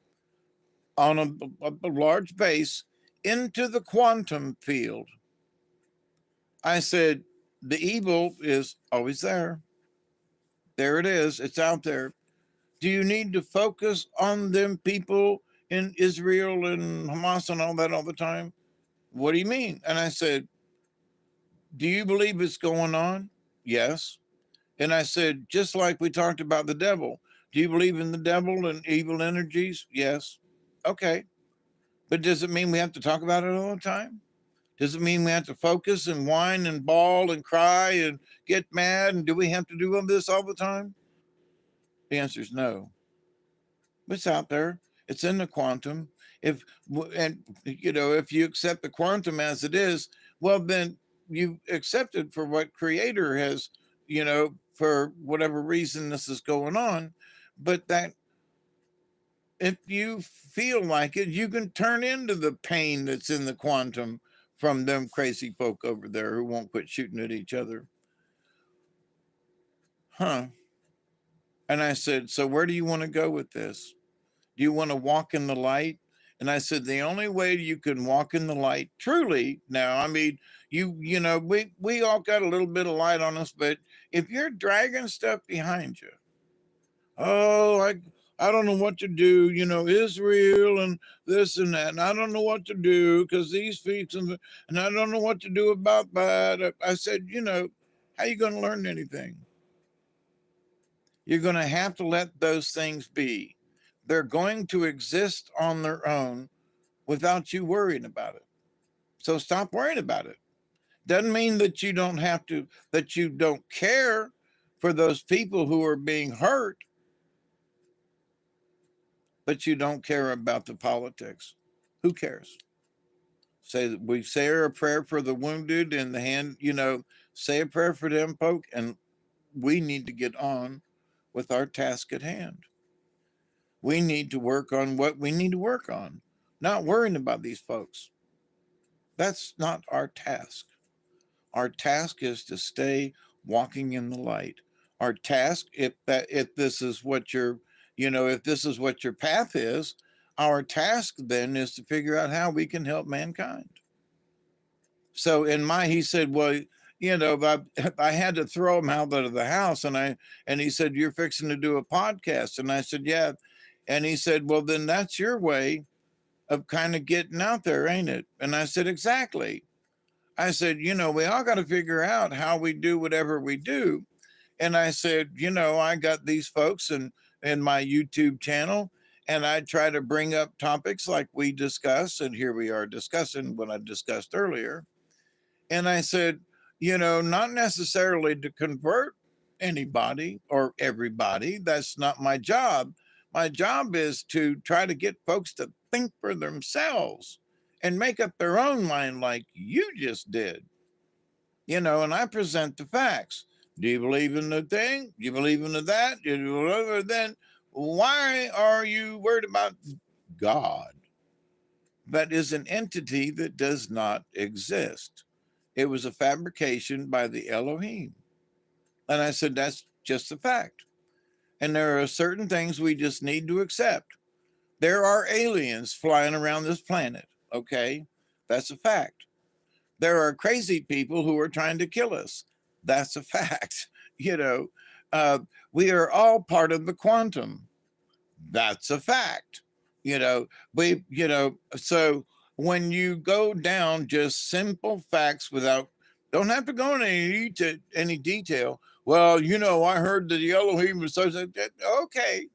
on a large base into the quantum field. I said, the evil is always there. There it is. It's out there. Do you need to focus on them people in Israel and Hamas and all that all the time? What do you mean? And I said, do you believe it's going on? Yes. And I said, just like we talked about the devil, do you believe in the devil and evil energies? Yes. Okay. But does it mean we have to talk about it all the time? Does it mean we have to focus and whine and bawl and cry and get mad? And do we have to do all this all the time? The answer is no. It's out there. It's in the quantum. If you accept the quantum as it is, well, then you accept it for what Creator has, for whatever reason this is going on. But that if you feel like it, you can turn into the pain that's in the quantum from them crazy folk over there who won't quit shooting at each other. Huh. And I said, so where do you want to go with this? Do you want to walk in the light? And I said, the only way you can walk in the light truly now, I mean, we all got a little bit of light on us, but if you're dragging stuff behind you, oh, I don't know what to do, Israel and this and that, and I don't know what to do because these feats and I don't know what to do about that. I said, how you going to learn anything? You're going to have to let those things be. They're going to exist on their own without you worrying about it. So stop worrying about it. Doesn't mean that you don't that you don't care for those people who are being hurt, but you don't care about the politics. Who cares? We say a prayer for the wounded and the hand, say a prayer for them folk, and we need to get on with our task at hand. We need to work on what we need to work on, not worrying about these folks. That's not our task. Our task is to stay walking in the light. Our task, if this is what if this is what your path is, our task then is to figure out how we can help mankind. So he said, well, I had to throw him out of the house, and he said, you're fixing to do a podcast, and I said, yeah. And he said, well, then that's your way of kind of getting out there, ain't it? And I said, exactly. I said, we all got to figure out how we do whatever we do. And I said, I got these folks in my YouTube channel, and I try to bring up topics like we discuss, and here we are discussing what I discussed earlier. And I said, not necessarily to convert anybody or everybody. That's not my job. My job is to try to get folks to think for themselves and make up their own mind like you just did. And I present the facts. Do you believe in the thing? Do you believe in the that? Then why are you worried about God? That is an entity that does not exist. It was a fabrication by the Elohim. And I said, that's just a fact. And there are certain things we just need to accept. There are aliens flying around this planet, okay? That's a fact. There are crazy people who are trying to kill us. That's a fact. We are all part of the quantum. That's a fact. So when you go down just simple facts don't have to go into any detail. Well, I heard that the Elohim was so. Okay.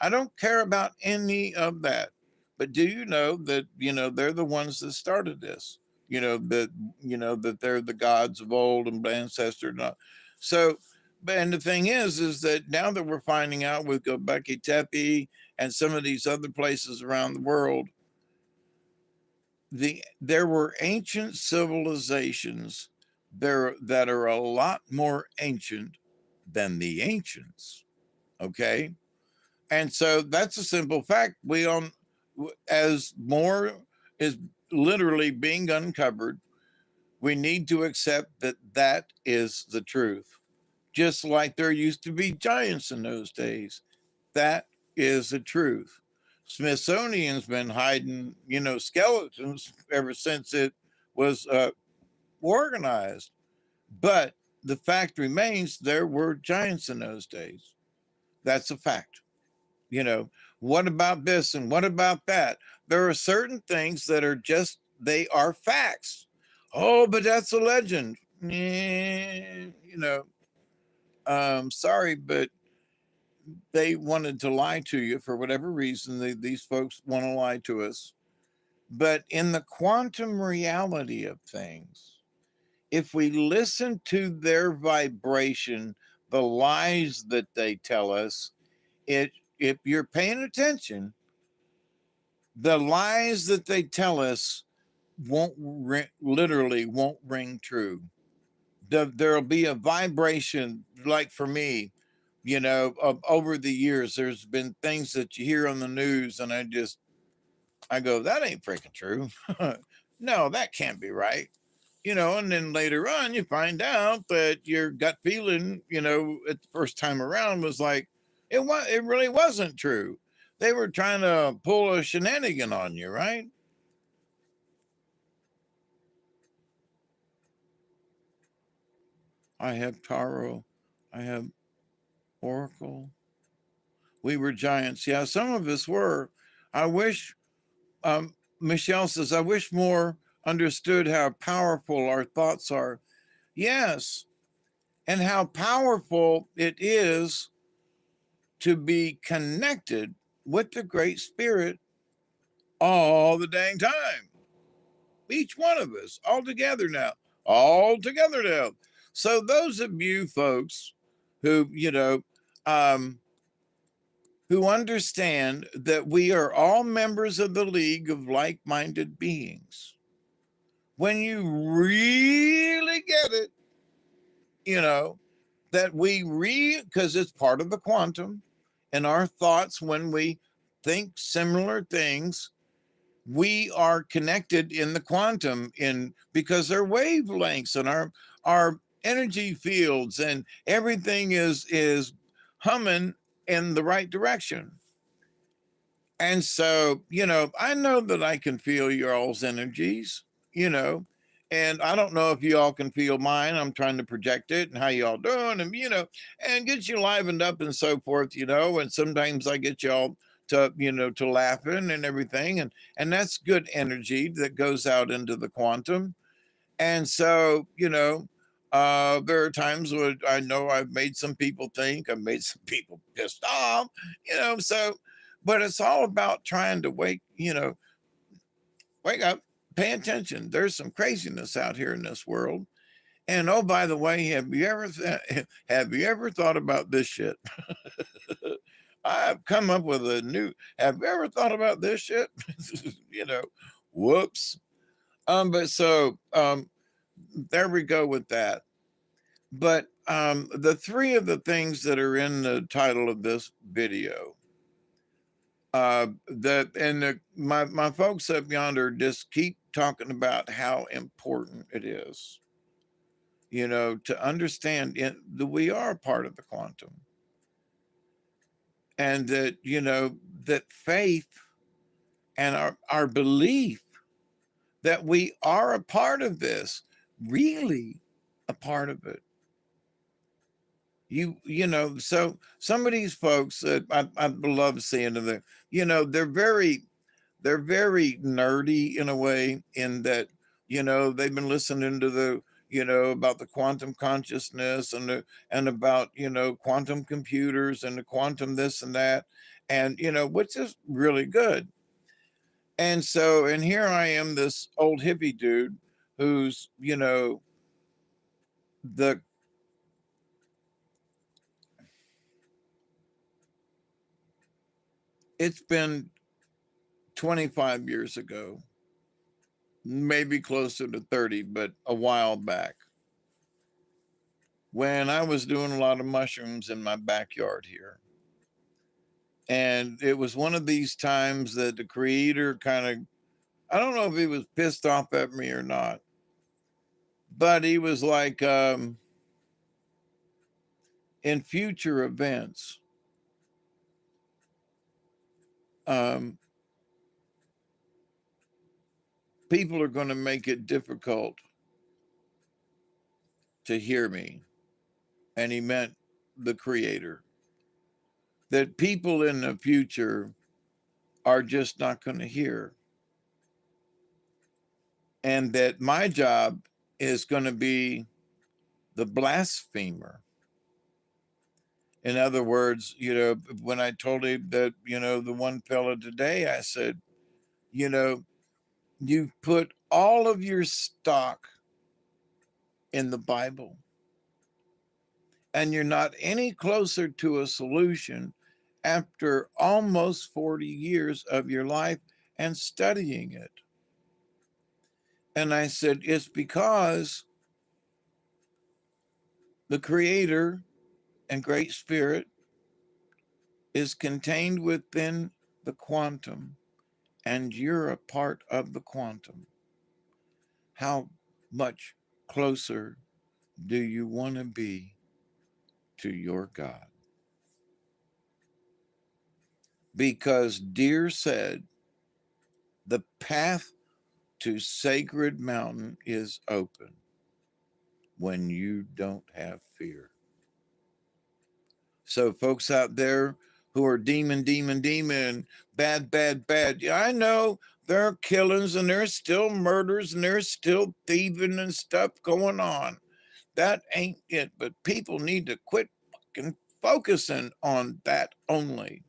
I don't care about any of that. But do you know that, they're the ones that started this? That they're the gods of old and ancestor and all. So, but and the thing is that now that we're finding out with Göbekli Tepe and some of these other places around the world, there were ancient civilizations there that are a lot more ancient than the ancients. Okay. And so that's a simple fact. We don't, as more is literally being uncovered, we need to accept that that is the truth. Just like there used to be giants in those days. That is the truth. Smithsonian's been hiding, skeletons ever since it was organized. But the fact remains there were giants in those days. That's a fact. What about this and what about that? There are certain things that are just, they are facts. Oh, but that's a legend. Sorry, but they wanted to lie to you for whatever reason. These folks want to lie to us. But in the quantum reality of things, if we listen to their vibration, the lies that they tell us, if you're paying attention, the lies that they tell us literally won't ring true. There'll be a vibration, like for me, over the years, there's been things that you hear on the news, and I go, that ain't freaking true. No, that can't be right. And then later on, you find out that your gut feeling, at the first time around was like, it really wasn't true. They were trying to pull a shenanigan on you, right? I have Taro. I have Oracle. We were giants. Yeah, some of us were. I wish, Michelle says, I wish more understood how powerful our thoughts are. Yes. And how powerful it is to be connected with the Great Spirit all the dang time. Each one of us, all together now. All together now. So those of you folks who, who understand that we are all members of the League of Like-Minded Beings, when you really get it, that because it's part of the quantum, and our thoughts, when we think similar things, we are connected in the quantum because they're wavelengths, and our energy fields and everything is humming in the right direction. And so, I know that I can feel your all's energies, and I don't know if you all can feel mine. I'm trying to project it and how you all doing, and and get you livened up and so forth, and sometimes I get y'all to laughing and everything, and that's good energy that goes out into the quantum. And so, there are times when I know I've made some people think, I've made some people pissed off, so, but it's all about trying to wake up, pay attention. There's some craziness out here in this world. And oh, by the way, have you ever thought about this shit? I've come up with a new, have you ever thought about this shit? Whoops. But so, there we go with that. But the three of the things that are in the title of this video, my folks up yonder just keep talking about how important it is, to understand that we are part of the quantum, and that that faith and our belief that we are a part of this, really a part of it. So some of these folks that I love seeing them, they're very nerdy in a way, in that, they've been listening to about the quantum consciousness and about, quantum computers and the quantum this and that. and, which is really good. And so, and here I am, this old hippie dude who's, the it's been 25 years ago, maybe closer to 30, but a while back, when I was doing a lot of mushrooms in my backyard here. And it was one of these times that the creator kind of, I don't know if he was pissed off at me or not, but he was like, in future events, um, people are going to make it difficult to hear me. And he meant the creator. That people in the future are just not going to hear. And that my job is going to be the blasphemer. In other words, when I told him that, the one fella today, I said, you've put all of your stock in the Bible, and you're not any closer to a solution after almost 40 years of your life and studying it. And I said, it's because the Creator and Great Spirit is contained within the quantum, and you're a part of the quantum. How much closer do you want to be to your God? Because Deer said, the path to Sacred Mountain is open when you don't have fear. So folks out there who are demon, bad, yeah, I know there are killings and there's still murders and there's still thieving and stuff going on. That ain't it, but people need to quit fucking focusing on that only.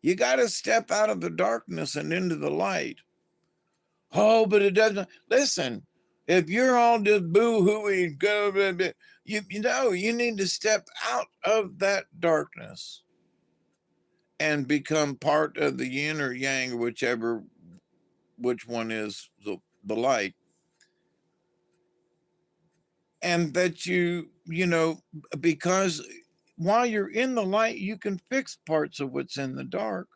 You got to step out of the darkness and into the light. Oh, but it doesn't. Listen, if you're all just boo-hooing, you need to step out of that darkness and become part of the yin or yang, which one is the light. And that because while you're in the light, you can fix parts of what's in the dark,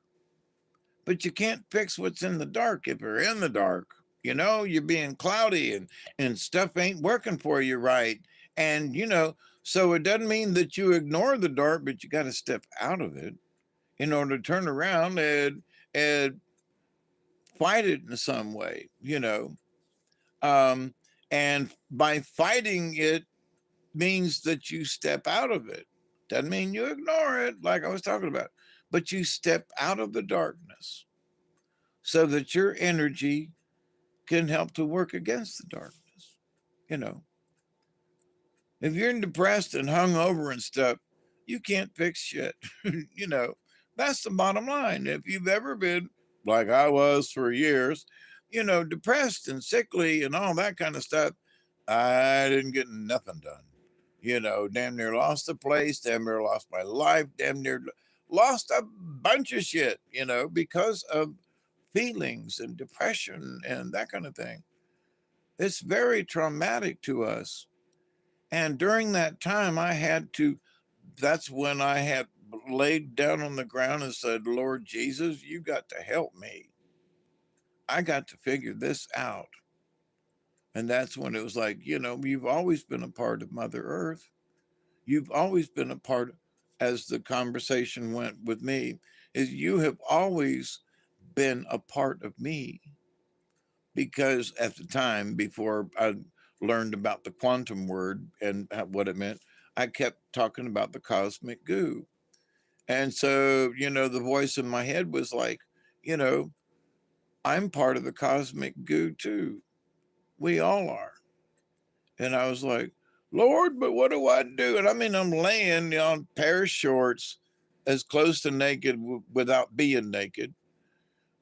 but you can't fix what's in the dark if you're in the dark. You're being cloudy and stuff ain't working for you right. And, so it doesn't mean that you ignore the dark, but you got to step out of it in order to turn around and fight it in some way, and by fighting it means that you step out of it. Doesn't mean you ignore it, like I was talking about, but you step out of the darkness so that your energy can help to work against the darkness. If you're depressed and hungover and stuff, you can't fix shit. That's the bottom line. If you've ever been like I was for years, depressed and sickly and all that kind of stuff, I didn't get nothing done. Damn near lost the place, damn near lost my life, damn near lost a bunch of shit, because of feelings and depression and that kind of thing. It's very traumatic to us. And during that time, that's when I had laid down on the ground and said, Lord Jesus, you got to help me. I got to figure this out. And that's when it was like, you've always been a part of Mother Earth. You've always been a part, as the conversation went with me, is you have always been a part of me. Because at the time, before I learned about the quantum word and what it meant, I kept talking about the cosmic goo. And so, the voice in my head was like, I'm part of the cosmic goo too. We all are. And I was like, Lord, but what do I do? And I mean, I'm laying on a pair of shorts as close to naked without being naked,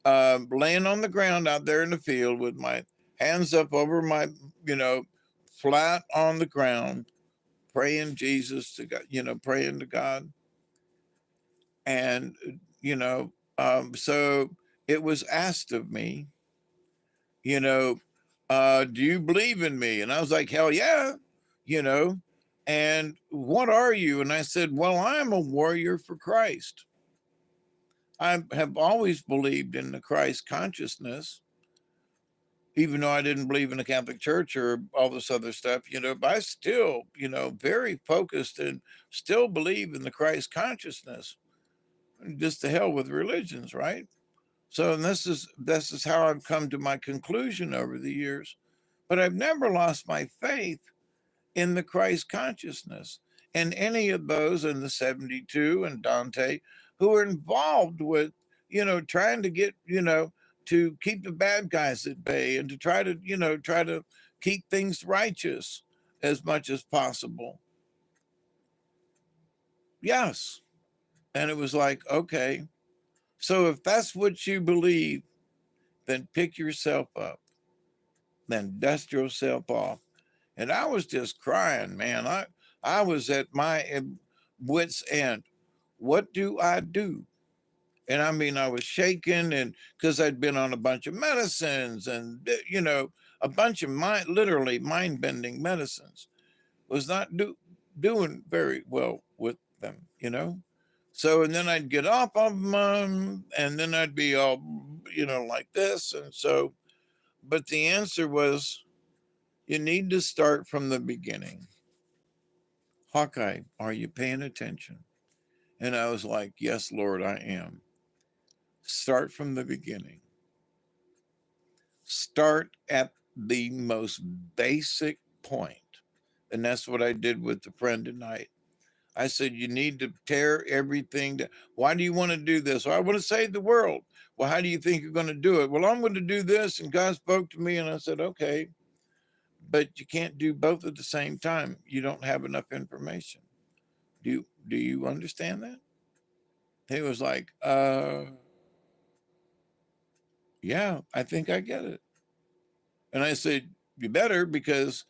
laying on the ground out there in the field with my hands up over my, flat on the ground, praying Jesus to God, praying to God. And, so it was asked of me, you know, do you believe in me? And I was like, hell yeah, you know, and what are you? And I said, well, I'm a warrior for Christ. I have always believed in the Christ consciousness, even though I didn't believe in the Catholic Church or all this other stuff, but I still, very focused and still believe in the Christ consciousness. Just to hell with religions, right? So, and this is how I've come to my conclusion over the years. But I've never lost my faith in the Christ consciousness and any of those in the 72 and Dante who are involved with, trying to get, to keep the bad guys at bay and to try to keep things righteous as much as possible. Yes. And it was like, okay, so if that's what you believe, then pick yourself up, then dust yourself off. And I was just crying, man. I was at my wit's end. What do I do? And I mean, I was shaking, and because I'd been on a bunch of medicines and, a bunch of literally mind bending medicines, was not doing very well with them. So, and then I'd get off of them, and then I'd be all, like this. And so, but the answer was, you need to start from the beginning. Hawkeye, are you paying attention? And I was like, yes, Lord, I am. Start from the beginning. Start at the most basic point. And that's what I did with the friend tonight. I said, you need to tear everything down. Why do you want to do this? Well, I want to save the world. Well, how do you think you're going to do it? Well, I'm going to do this. And God spoke to me, and I said, okay, but you can't do both at the same time. You don't have enough information. Do you understand that? He was like, yeah, I think I get it. And I said, you better, because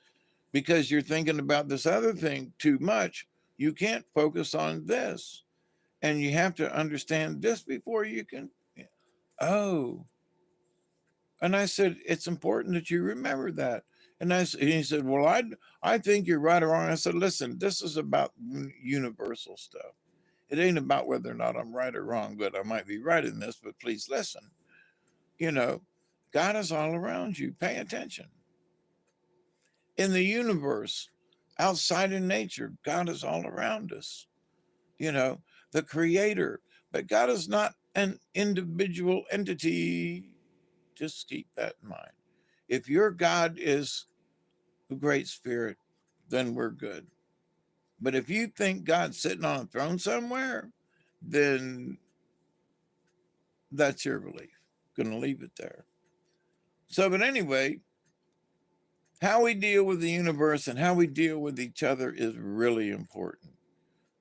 you're thinking about this other thing too much. You can't focus on this. And you have to understand this before you can. Oh. And I said, it's important that you remember that. And he said, well, I think you're right or wrong. I said, listen, this is about universal stuff. It ain't about whether or not I'm right or wrong, but I might be right in this, but please listen. God is all around you. Pay attention. In the universe, outside in nature, God is all around us. The creator. But God is not an individual entity. Just keep that in mind. If your God is the Great Spirit, then we're good. But if you think God's sitting on a throne somewhere, then that's your belief. Gonna leave it there. So, but anyway, how we deal with the universe and how we deal with each other is really important.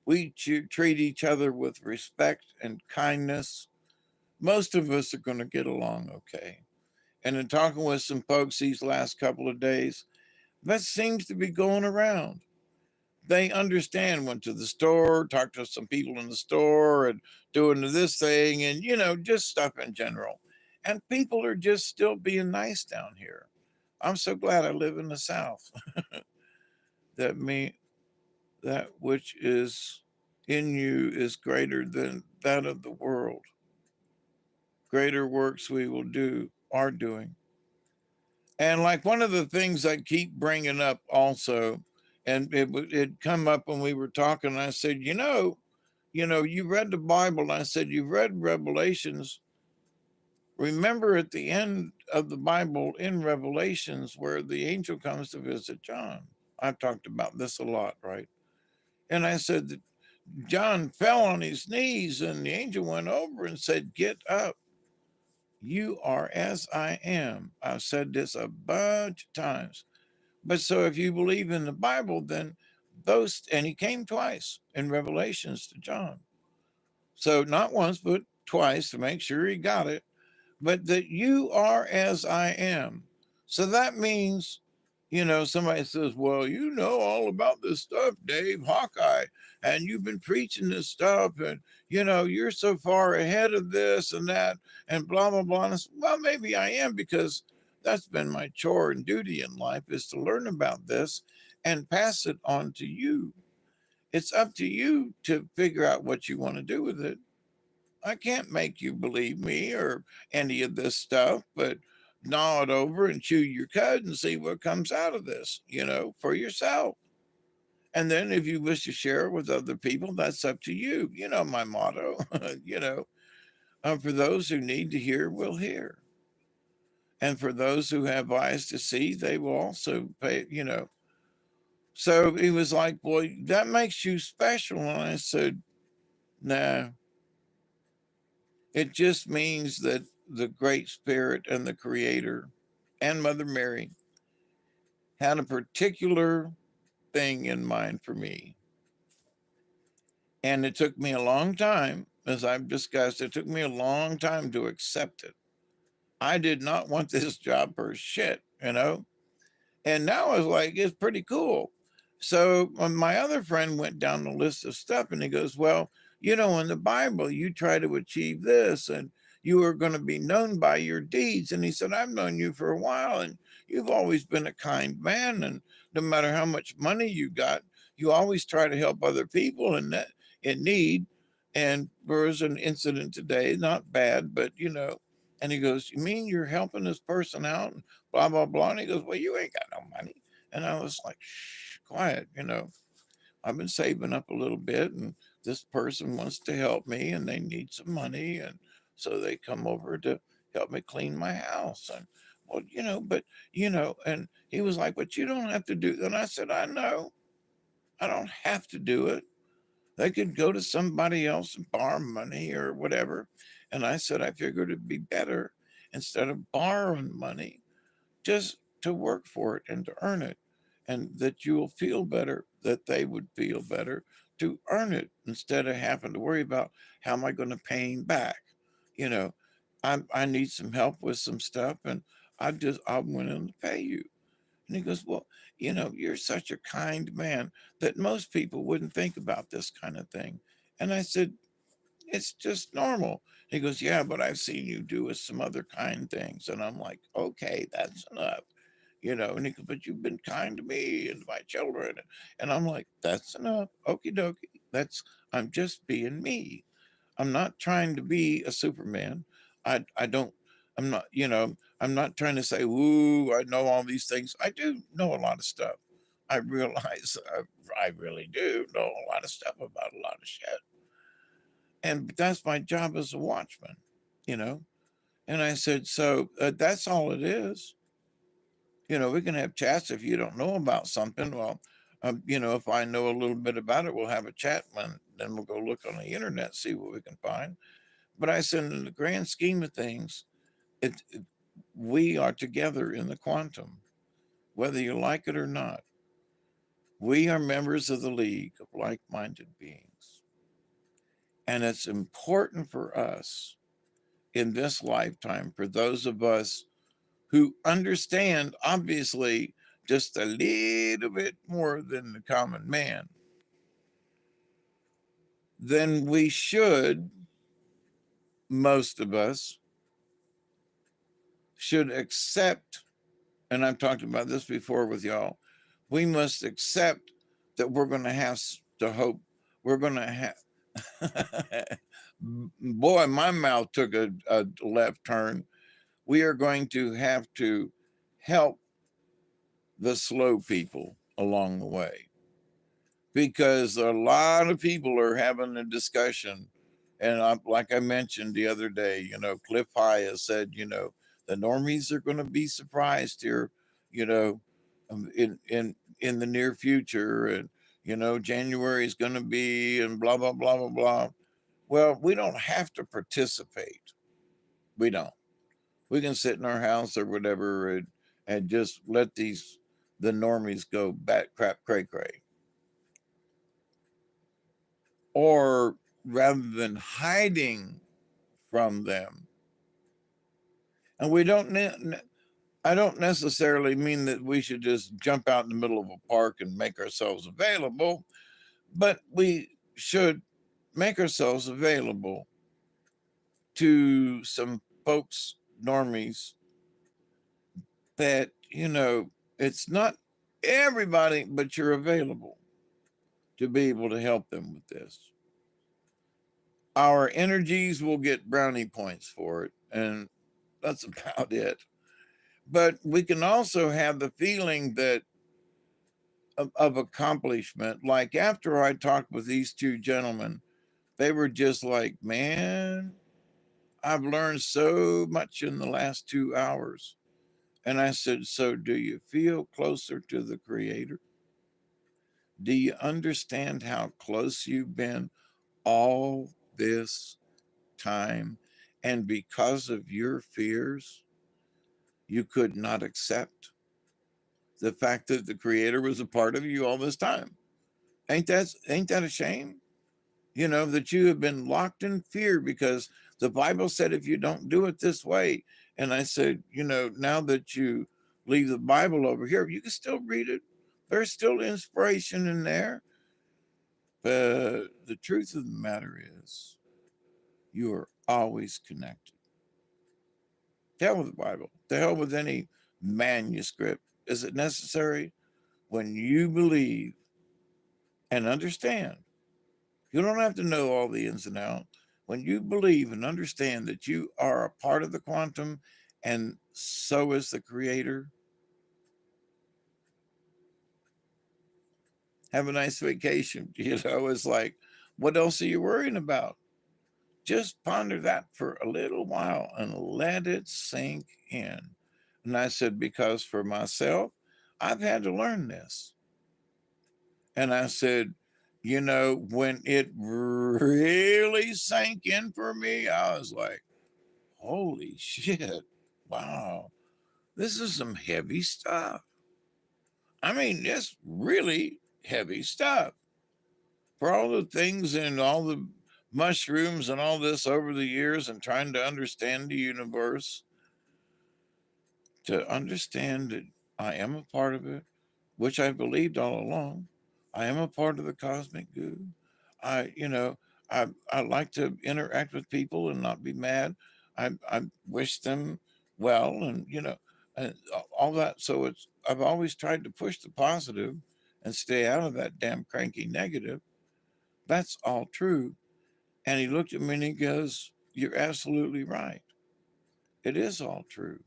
We treat each other with respect and kindness. Most of us are going to get along okay. And in talking with some folks these last couple of days, that seems to be going around. They understand, went to the store, talked to some people in the store and doing this thing and, just stuff in general. And people are just still being nice down here. I'm so glad I live in the South. That which is in you is greater than that of the world. Greater works we will do, are doing. And like one of the things I keep bringing up also, and it come up when we were talking, I said, you read the Bible. And I said, you've read Revelations. Remember at the end of the Bible in Revelations where the angel comes to visit John. I've talked about this a lot, right? And I said that John fell on his knees and the angel went over and said, get up. You are as I am. I've said this a bunch of times. But so if you believe in the Bible, then and he came twice in Revelations to John. So not once, but twice to make sure he got it. But that you are as I am. So that means, somebody says, well, you know all about this stuff, Dave Hawkeye, and you've been preaching this stuff, and, you're so far ahead of this and that, and blah, blah, blah. And I said, well, maybe I am, because that's been my chore and duty in life, is to learn about this and pass it on to you. It's up to you to figure out what you want to do with it. I can't make you believe me or any of this stuff, but gnaw it over and chew your cud and see what comes out of this, for yourself. And then if you wish to share it with other people, that's up to you. You know my motto, for those who need to hear, will hear. And for those who have eyes to see, they will also pay. So he was like, well, that makes you special. And I said, no, it just means that the Great Spirit and the Creator and Mother Mary had a particular thing in mind for me. And it took me a long time, as I've discussed, it took me a long time to accept it. I did not want this job for shit. And now I was like, it's pretty cool. So my other friend went down the list of stuff and he goes, well, in the Bible, you try to achieve this and you are going to be known by your deeds. And he said, I've known you for a while and you've always been a kind man. And no matter how much money you got, you always try to help other people in need. And there was an incident today, not bad, but and he goes, you mean you're helping this person out? And blah, blah, blah. And he goes, well, you ain't got no money. And I was like, shh, quiet. I've been saving up a little bit and this person wants to help me and they need some money. And so they come over to help me clean my house. And well, and he was like, but you don't have to do that. And I said, I know, I don't have to do it. They could go to somebody else and borrow money or whatever. And I said, I figured it'd be better instead of borrowing money, just to work for it and to earn it. And that you'll feel better, that they would feel better to earn it instead of having to worry about how am I going to pay him back. You know, I need some help with some stuff and I'm willing to pay you. And he goes, well, you're such a kind man that most people wouldn't think about this kind of thing. And I said, it's just normal. He goes, yeah, but I've seen you do with some other kind things. And I'm like, okay, that's enough. And he goes, but you've been kind to me and my children. And I'm like, that's enough. Okie dokie. I'm just being me. I'm not trying to be a Superman. I don't, I'm not, I'm not trying to say, ooh, I know all these things. I do know a lot of stuff. I realize I really do know a lot of stuff about a lot of shit. And that's my job as a watchman, you know? And I said, so that's all it is. We can have chats if you don't know about something. Well, if I know a little bit about it, we'll have a chat then we'll go look on the internet, see what we can find. But I said, in the grand scheme of things, we are together in the quantum, whether you like it or not. We are members of the League of Like-Minded Beings. And it's important for us in this lifetime, for those of us who understand, obviously, just a little bit more than the common man, then we should, most of us, should accept, and I've talked about this before with y'all, we must accept that we're going to have to hope, we're going to have, boy, my mouth took a left turn. We are going to have to help the slow people along the way, because a lot of people are having a discussion. And like I mentioned the other day, Cliff High has said, the normies are going to be surprised here, you know, in the near future, and January is going to be, and blah blah blah blah blah. Well, we don't have to participate. We don't. We can sit in our house or whatever and just let the normies go bat crap cray cray. Or rather than hiding from them. And we don't I don't necessarily mean that we should just jump out in the middle of a park and make ourselves available, but we should make ourselves available to some folks, normies, that, it's not everybody, but you're available to be able to help them with this. Our energies will get brownie points for it, and that's about it. But we can also have the feeling that of accomplishment. Like after I talked with these two gentlemen, they were just like, man, I've learned so much in the last 2 hours. And I said, so do you feel closer to the Creator? Do you understand how close you've been all this time? And because of your fears, you could not accept the fact that the Creator was a part of you all this time. Ain't that a shame? That you have been locked in fear because the Bible said if you don't do it this way. And I said, now that you leave the Bible over here, you can still read it. There's still inspiration in there. But the truth of the matter is, you are always connected. To hell with the Bible. To hell with any manuscript. Is it necessary? When you believe and understand, you don't have to know all the ins and outs. When you believe and understand that you are a part of the quantum and so is the Creator, have a nice vacation. It's like, what else are you worrying about? Just ponder that for a little while and let it sink in. And I said, because for myself, I've had to learn this. And I said, when it really sank in for me, I was like, holy shit. Wow. This is some heavy stuff. I mean, it's really heavy stuff. For all the things and all the mushrooms and all this over the years and trying to understand the universe, to understand that I am a part of it, which I believed all along. I am a part of the cosmic goo. I, you know, I like to interact with people and not be mad. I wish them well, and and all that. So I've always tried to push the positive and stay out of that damn cranky negative. That's all true. And he looked at me and he goes, "You're absolutely right. It is all true.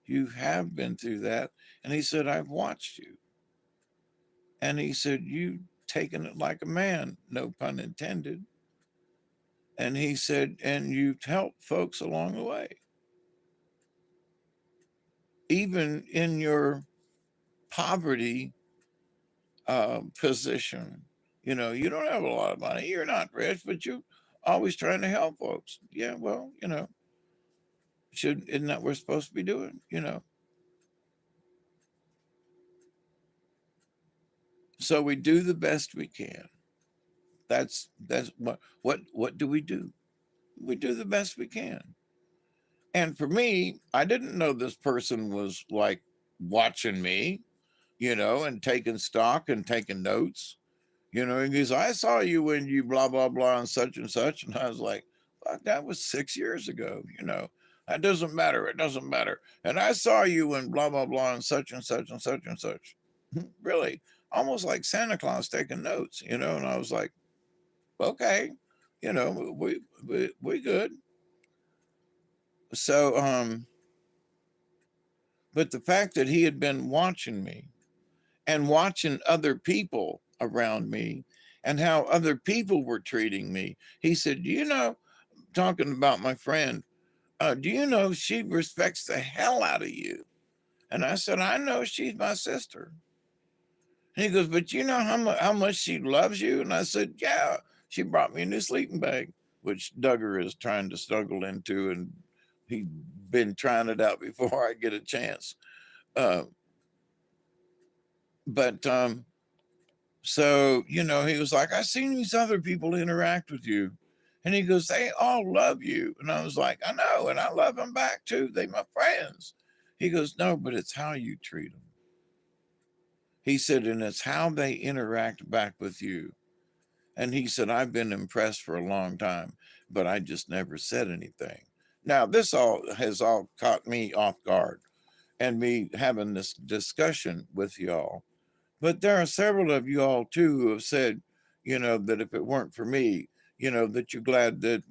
You have been through that." And he said, "I've watched you." And he said, "You taken it like a man, no pun intended." And he said, "And you've helped folks along the way, even in your poverty position. You don't have a lot of money. You're not rich, but you're always trying to help folks." Yeah, well, isn't that what we're supposed to be doing? So we do the best we can. That's what do we do? We do the best we can. And for me, I didn't know this person was like watching me, and taking stock and taking notes. He goes, "I saw you when you blah blah blah and such and such." And I was like, "Fuck, that was 6 years ago. That doesn't matter. It doesn't matter. And I saw you when blah blah blah and such and such and such and such." Really, almost like Santa Claus taking notes. And I was like, okay, we good. So but the fact that he had been watching me and watching other people around me and how other people were treating me, he said, talking about my friend, "Do you know she respects the hell out of you?" And I said, "I know, she's my sister." And he goes, "But you know how much she loves you?" And I said, "Yeah, she brought me a new sleeping bag," which Duggar is trying to snuggle into, and he's been trying it out before I get a chance. Uh, but So, he was like, I seen these other people interact with you. And he goes, they all love you. And I was like, I know. And I love them back too. They my friends. He goes, no, but it's how you treat them. He said, and it's how they interact back with you. And he said, I've been impressed for a long time, but I just never said anything. Now, this all has all caught me off guard and me having this discussion with y'all. But there are several of you all too who have said, that if it weren't for me, that you're glad that,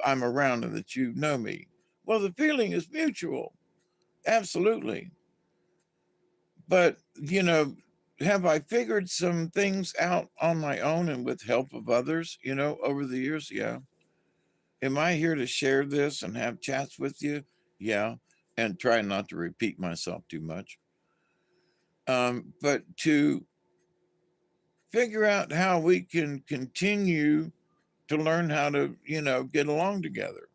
I'm around and that you know me. Well, the feeling is mutual. Absolutely. But, have I figured some things out on my own and with help of others, over the years? Yeah. Am I here to share this and have chats with you? Yeah. And try not to repeat myself too much. But to figure out how we can continue to learn how to, get along together.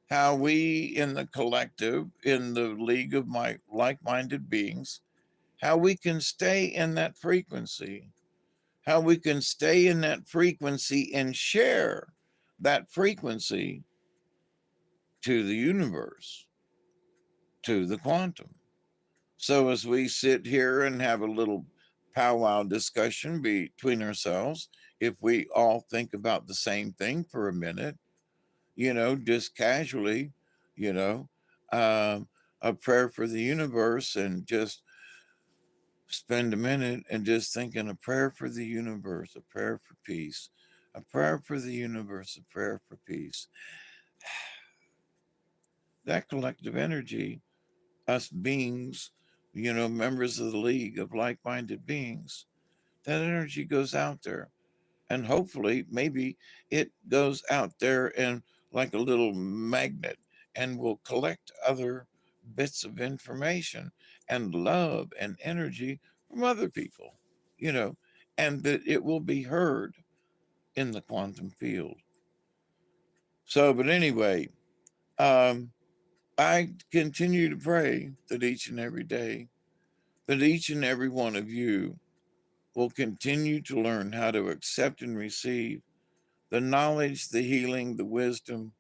How we in the collective, in the league of my like-minded beings, how we can stay in that frequency, how we can stay in that frequency and share that frequency to the universe, to the quantum. So as we sit here and have a little powwow discussion between ourselves, if we all think about the same thing for a minute, just casually, you know, a prayer for the universe, and just spend a minute and just thinking a prayer for the universe, a prayer for peace, a prayer for the universe, a prayer for peace. That collective energy, us beings, members of the league of like minded beings, that energy goes out there. And hopefully, maybe it goes out there and like a little magnet and will collect other bits of information and love and energy from other people, you know, and that it will be heard in the quantum field. So, but anyway, um, I continue to pray that each and every day, that each and every one of you will continue to learn how to accept and receive the knowledge, the healing, the wisdom,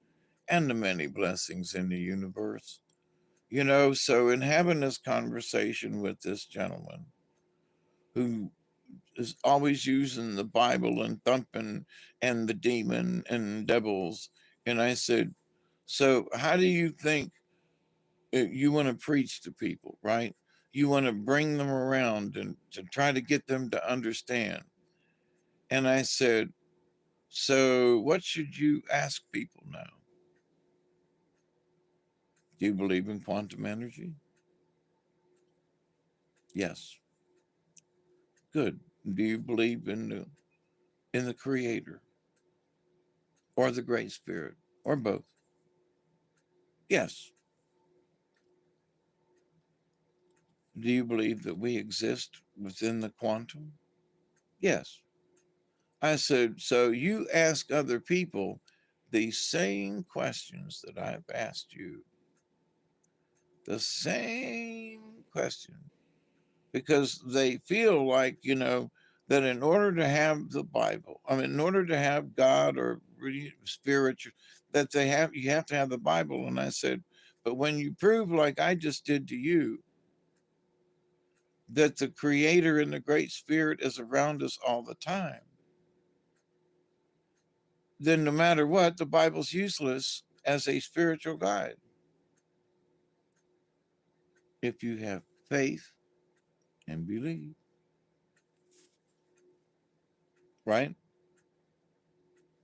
and the many blessings in the universe. So in having this conversation with this gentleman who is always using the Bible and thumping and the demon and devils, and I said, so how do you think you want to preach to people, right? You want to bring them around and to try to get them to understand. And I said, so what should you ask people now? Do you believe in quantum energy? Yes. Good. Do you believe in the creator or the great spirit or both? Yes. Do you believe that we exist within the quantum? Yes. I said, so you ask other people the same questions that I've asked you. The same question. Because they feel like, that in order to have the Bible, I mean, in order to have God or spiritual, that you have to have the Bible. And I said, but when you prove, like I just did to you, that the Creator and the Great Spirit is around us all the time, then no matter what, the Bible's useless as a spiritual guide. If you have faith and believe, right?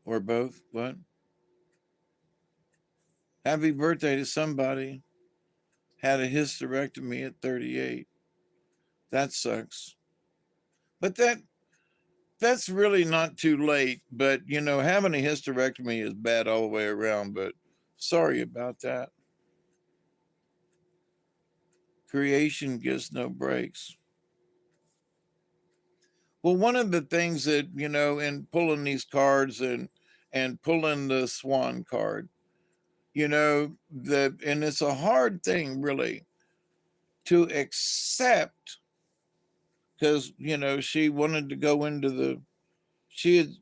Or both, what? Happy birthday to somebody. Had a hysterectomy at 38. That sucks. But that's really not too late. But having a hysterectomy is bad all the way around. But sorry about that. Creation gives no breaks. Well, one of the things that, in pulling these cards and pulling the swan card, and it's a hard thing really to accept, because, she wanted to go into she had,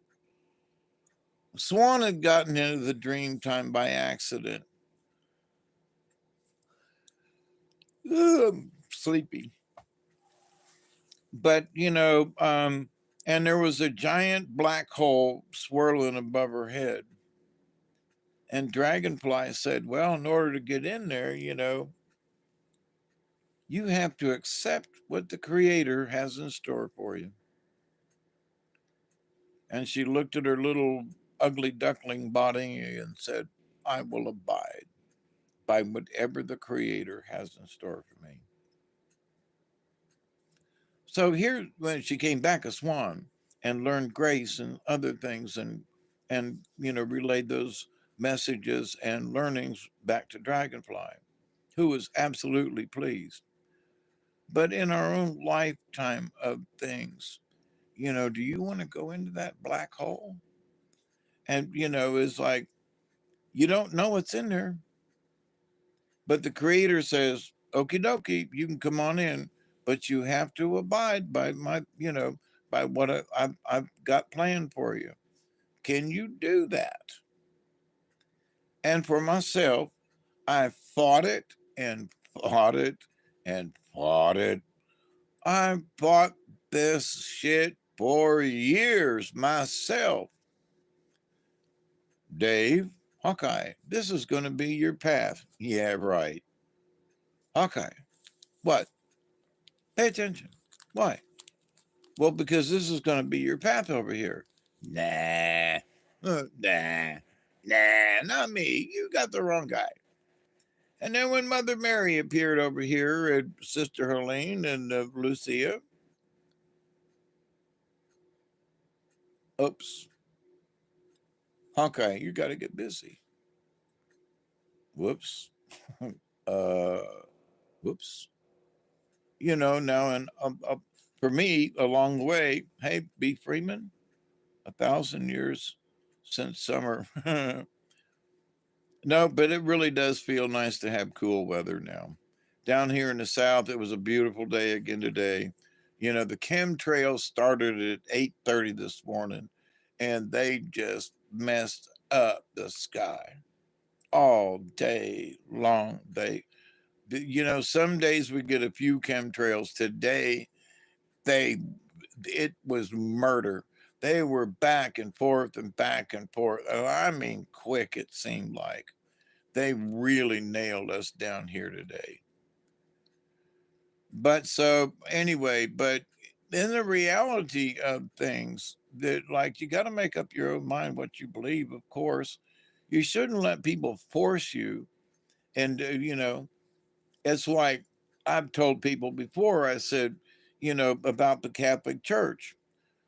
Swan had gotten into the dream time by accident. Sleepy. But, and there was a giant black hole swirling above her head. And Dragonfly said, well, in order to get in there, you have to accept what the Creator has in store for you. And she looked at her little ugly duckling body and said, I will abide by whatever the Creator has in store for me. So here, when she came back a swan and learned grace and other things and relayed those messages and learnings back to Dragonfly, who was absolutely pleased. But in our own lifetime of things, do you want to go into that black hole? And, it's like, you don't know what's in there. But the Creator says, okie dokie, you can come on in, but you have to abide by by what I've got planned for you. Can you do that? And for myself, I fought it and fought it and fought it. I fought this shit for years myself. Dave, Hawkeye, this is going to be your path. Yeah, right. Hawkeye, what? Pay attention. Why? Well, because this is going to be your path over here. Nah, not me. You got the wrong guy. And then when Mother Mary appeared over here and Sister Helene and Lucia, oops, Hawkeye, you got to get busy. Whoops. Whoops. Now, and for me, along the way, hey, B. Freeman, 1,000 years since summer. No, but it really does feel nice to have cool weather now. Down here in the South, it was a beautiful day again today. The chemtrails started at 8:30 this morning, and they just messed up the sky all day long. Some days we get a few chemtrails. Today, it was murder. They were back and forth and back and forth. I mean, quick, it seemed like. They really nailed us down here today. But so, anyway, but in the reality of things, that like you got to make up your own mind what you believe, of course. You shouldn't let people force you. And, it's like I've told people before, I said, about the Catholic Church.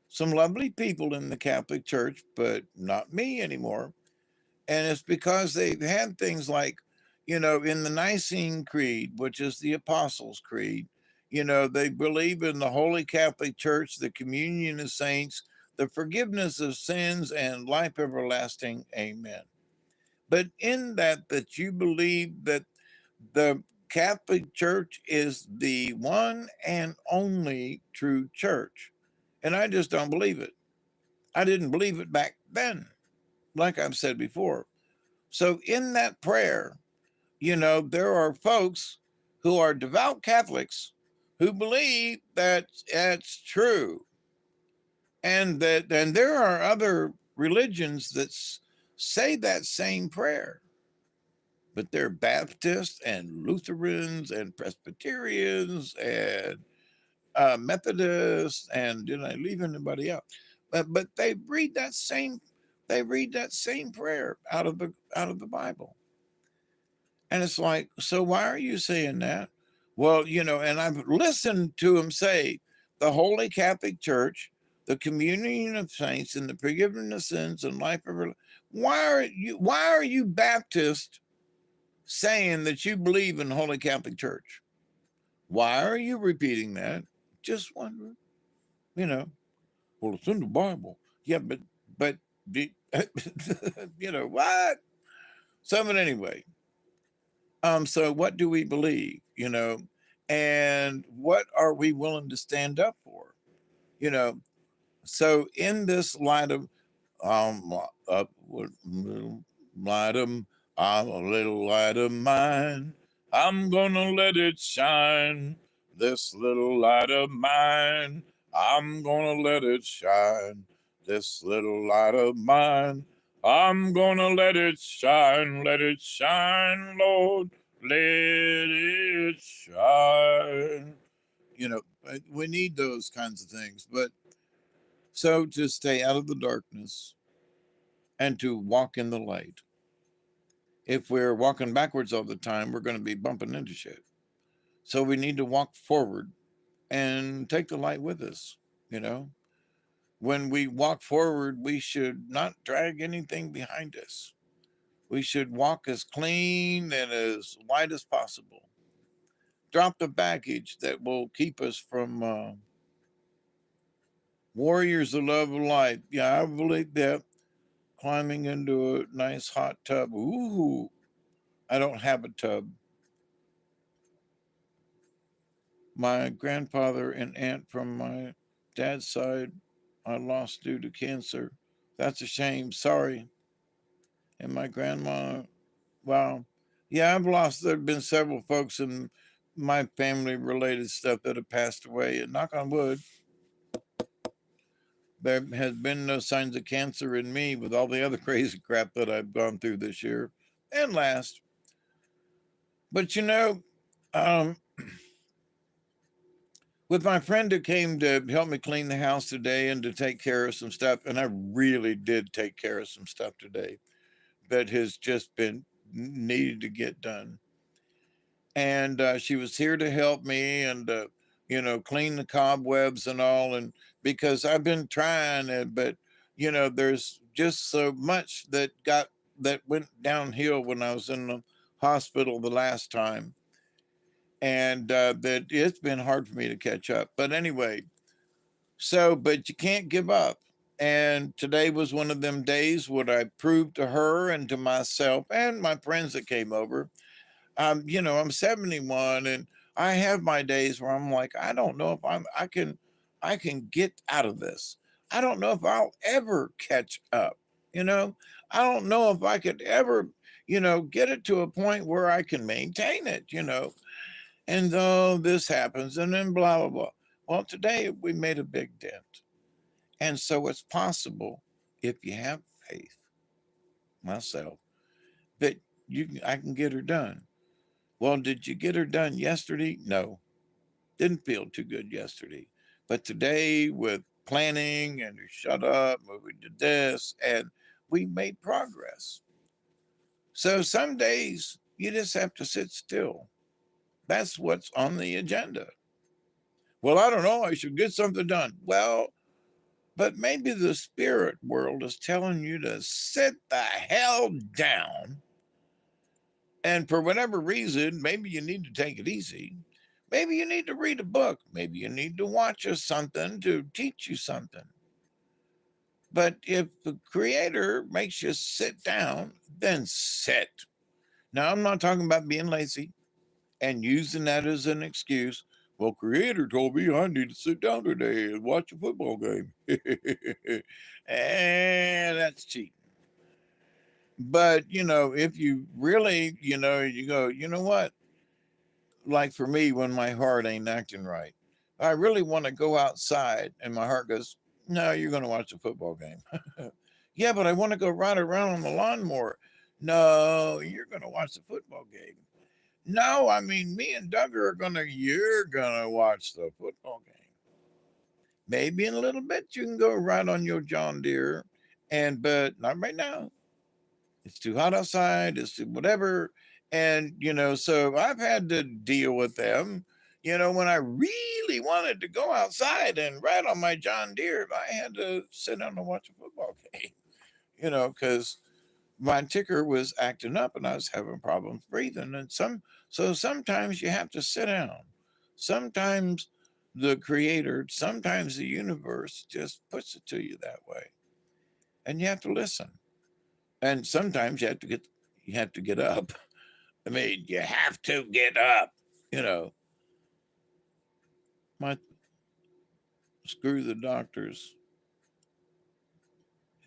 Some lovely people in the Catholic Church, but not me anymore. And it's because they've had things like, in the Nicene Creed, which is the Apostles' Creed, they believe in the Holy Catholic Church, the communion of saints, the forgiveness of sins, and life everlasting. Amen. But in that you believe that the Catholic Church is the one and only true church. And I just don't believe it. I didn't believe it back then, like I've said before. So in that prayer, there are folks who are devout Catholics who believe that it's true. And there are other religions that say that same prayer. But they're Baptists and Lutherans and Presbyterians and Methodists, and did I leave anybody out? But they read that same prayer out of the Bible. And it's like, so why are you saying that? Well, and I've listened to him say the Holy Catholic Church, the communion of saints, and the forgiveness of sins and life of. Why are you Baptist saying that you believe in the Holy Catholic Church? Why are you repeating that? Just wondering. Well, it's in the Bible. Yeah, but what? So, but anyway. So what do we believe? And what are we willing to stand up for? you know. So in this light of upward light of I'm a little light of mine, I'm gonna let it shine. This little light of mine, I'm gonna let it shine. This little light of mine, I'm gonna let it shine, Lord, let it shine. We need those kinds of things. But so to stay out of the darkness and to walk in the light. If we're walking backwards all the time, we're going to be bumping into shit. So we need to walk forward and take the light with us, you know? When we walk forward, we should not drag anything behind us. We should walk as clean and as light as possible. Drop the baggage that will keep us from warriors of love and light. Yeah, I believe that. Climbing into a nice hot tub. Ooh, I don't have a tub. My grandfather and aunt from my dad's side I lost due to cancer. That's a shame. Sorry. And my grandma, wow. Yeah, I've lost, there have been several folks in my family related stuff that have passed away. And knock on wood, there has been no signs of cancer in me with all the other crazy crap that I've gone through this year and last. But with my friend who came to help me clean the house today and to take care of some stuff, and I really did take care of some stuff today that has just been needed to get done. And she was here to help me and, clean the cobwebs and all. And because I've been trying it, but, there's just so much that went downhill when I was in the hospital the last time. And that it's been hard for me to catch up. But anyway, but you can't give up. And today was one of them days where I proved to her and to myself and my friends that came over. I'm 71 and I have my days where I'm like, I don't know if I can get out of this. I don't know if I'll ever catch up. You know, I don't know if I could ever, get it to a point where I can maintain it. And though this happens and then blah, blah, blah. Well, today we made a big dent. And so it's possible if you have faith, myself, that I can get her done. Well, did you get her done yesterday? No, didn't feel too good yesterday. But today with planning and shut up, we did this, and we made progress. So some days you just have to sit still. That's what's on the agenda. Well, I don't know. I should get something done. Well, but maybe the spirit world is telling you to sit the hell down. And for whatever reason, maybe you need to take it easy. Maybe you need to read a book. Maybe you need to watch something to teach you something. But if the creator makes you sit down, then sit. Now, I'm not talking about being lazy and using that as an excuse. Well, creator told me I need to sit down today and watch a football game. And that's cheating. But, if you really, you go, you know what? Like for me, when my heart ain't acting right, I really want to go outside and my heart goes, no, you're going to watch a football game. Yeah, but I want to go ride around on the lawnmower. No, you're going to watch the football game. No, I mean, me and Doug you're going to watch the football game. Maybe in a little bit you can go ride on your John Deere, but not right now. It's too hot outside. It's too whatever. And, so I've had to deal with them. When I really wanted to go outside and ride on my John Deere, I had to sit down and watch a football game, because my ticker was acting up and I was having problems breathing. So sometimes you have to sit down. Sometimes the creator, sometimes the universe just puts it to you that way. And you have to listen. And sometimes you have to get up. I mean, you have to get up, My Screw the doctors.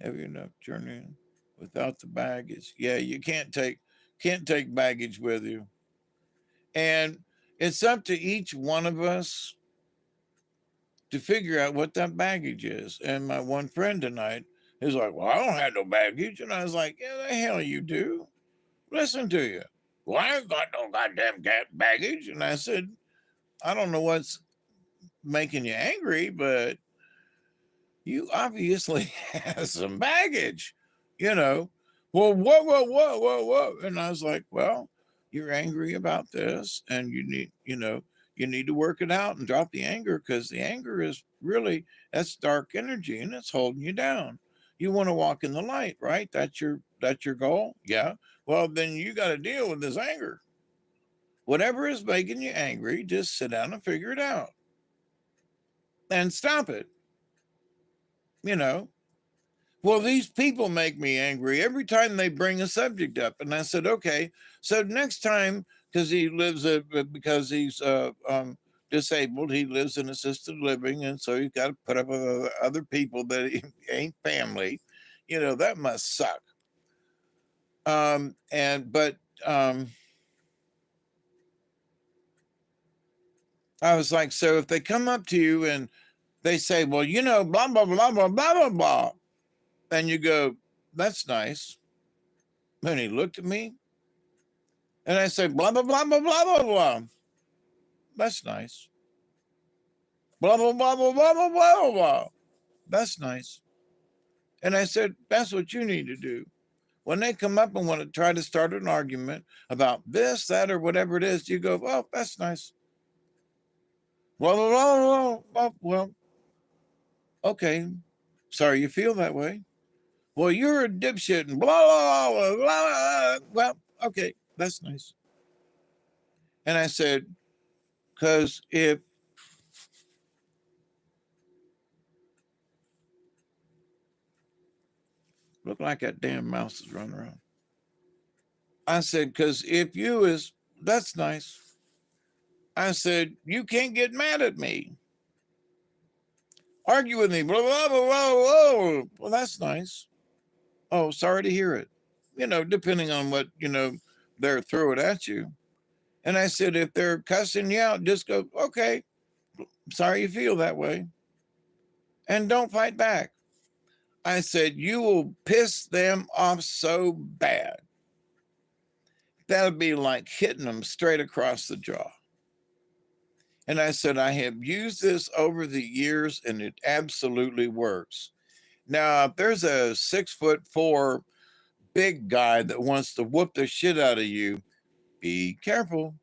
Heavy enough journey without the baggage. Yeah, you can't take baggage with you. And it's up to each one of us to figure out what that baggage is. And my one friend tonight is like, well, I don't have no baggage. And I was like, yeah, the hell you do. Listen to you. Well, I ain't got no goddamn baggage. And I said, I don't know what's making you angry, but you obviously have some baggage, you know. Well, whoa. And I was like, well, you're angry about this and you need to work it out and drop the anger, because the anger is really, that's dark energy and it's holding you down. You want to walk in the light, right? That's your goal. Yeah. Well, then you got to deal with this anger. Whatever is making you angry, just sit down and figure it out and stop it. You know, well, these people make me angry every time they bring a subject up. And I said, okay, so next time, because because he's disabled, he lives in assisted living. And so he's got to put up with other people that ain't family. That must suck. I was like, so if they come up to you and they say, well, blah, blah, blah, blah, blah, blah, blah. And you go, that's nice. And he looked at me and I said, blah, blah, blah, blah, blah, blah, blah. That's nice. Blah, blah, blah, blah, blah, blah, blah, blah. That's nice. And I said, that's what you need to do. When they come up and want to try to start an argument about this, that, or whatever it is, you go, oh, that's nice. Blah, blah, blah, blah, blah. Well, okay. Sorry you feel that way. Well, you're a dipshit and blah, blah, blah, blah, blah. Well, okay, that's nice. And I said, because if look like that damn mouse is running around. I said, because if you is, that's nice. I said, you can't get mad at me. Argue with me, blah, blah, blah, blah, blah. Well, that's nice. Oh, sorry to hear it. Depending on what, they're throwing at you. And I said, if they're cussing you out, just go, okay, sorry you feel that way. And don't fight back. I said, you will piss them off so bad. That'll be like hitting them straight across the jaw. And I said, I have used this over the years and it absolutely works. Now, if there's a 6'4" big guy that wants to whoop the shit out of you, be careful,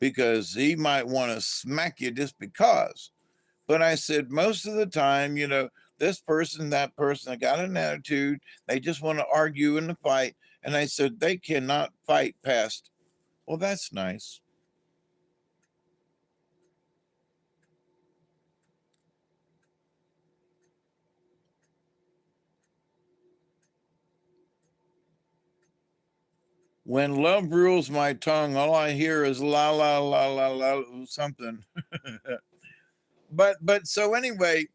because he might want to smack you just because. But I said, most of the time, this person, that person, they got an attitude. They just want to argue in the fight. And I said, they cannot fight past. Well, that's nice. When love rules my tongue, all I hear is la, la, la, la, la, something. But so anyway,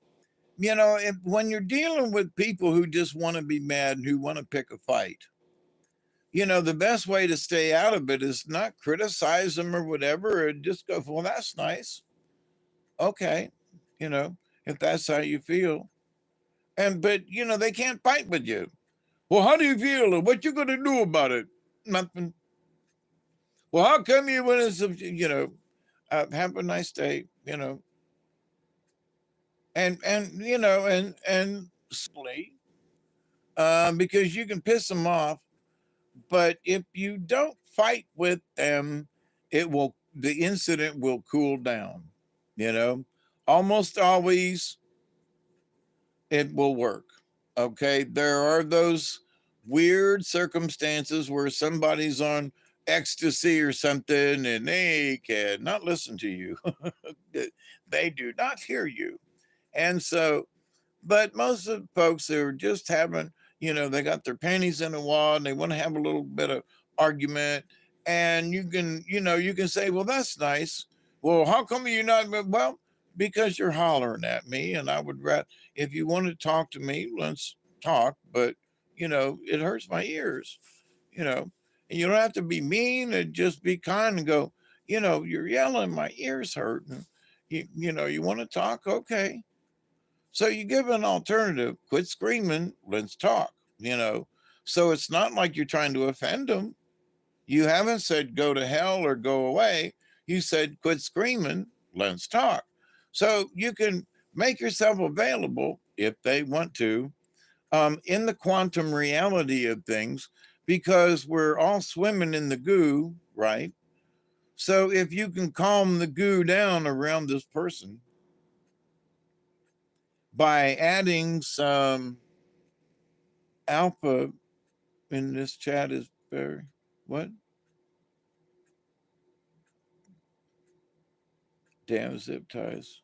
when you're dealing with people who just want to be mad and who want to pick a fight, the best way to stay out of it is not criticize them or whatever, and just go, well, that's nice. Okay. If that's how you feel. But they can't fight with you. Well, how do you feel? What you going to do about it? Nothing. Well, how come you when it's, have a nice day, and slowly, because you can piss them off. But if you don't fight with them, the incident will cool down. Almost always it will work. Okay. There are those weird circumstances where somebody's on ecstasy or something and they cannot listen to you. They do not hear you. And so, but most of the folks who are just having, they got their panties in a wad and they want to have a little bit of argument. And you can say, well, that's nice. Well, how come you're not? Well, because you're hollering at me, and I would rather, if you want to talk to me, let's talk. But it hurts my ears. You know, and you don't have to be mean, and just be kind and go. You're yelling, my ears hurt. And you want to talk, okay. So you give an alternative. Quit screaming. Let's talk. So it's not like you're trying to offend them. You haven't said go to hell or go away. You said quit screaming. Let's talk. So you can make yourself available if they want to, in the quantum reality of things, because we're all swimming in the goo, right? So if you can calm the goo down around this person by adding some alpha in this chat is very, what? Damn zip ties.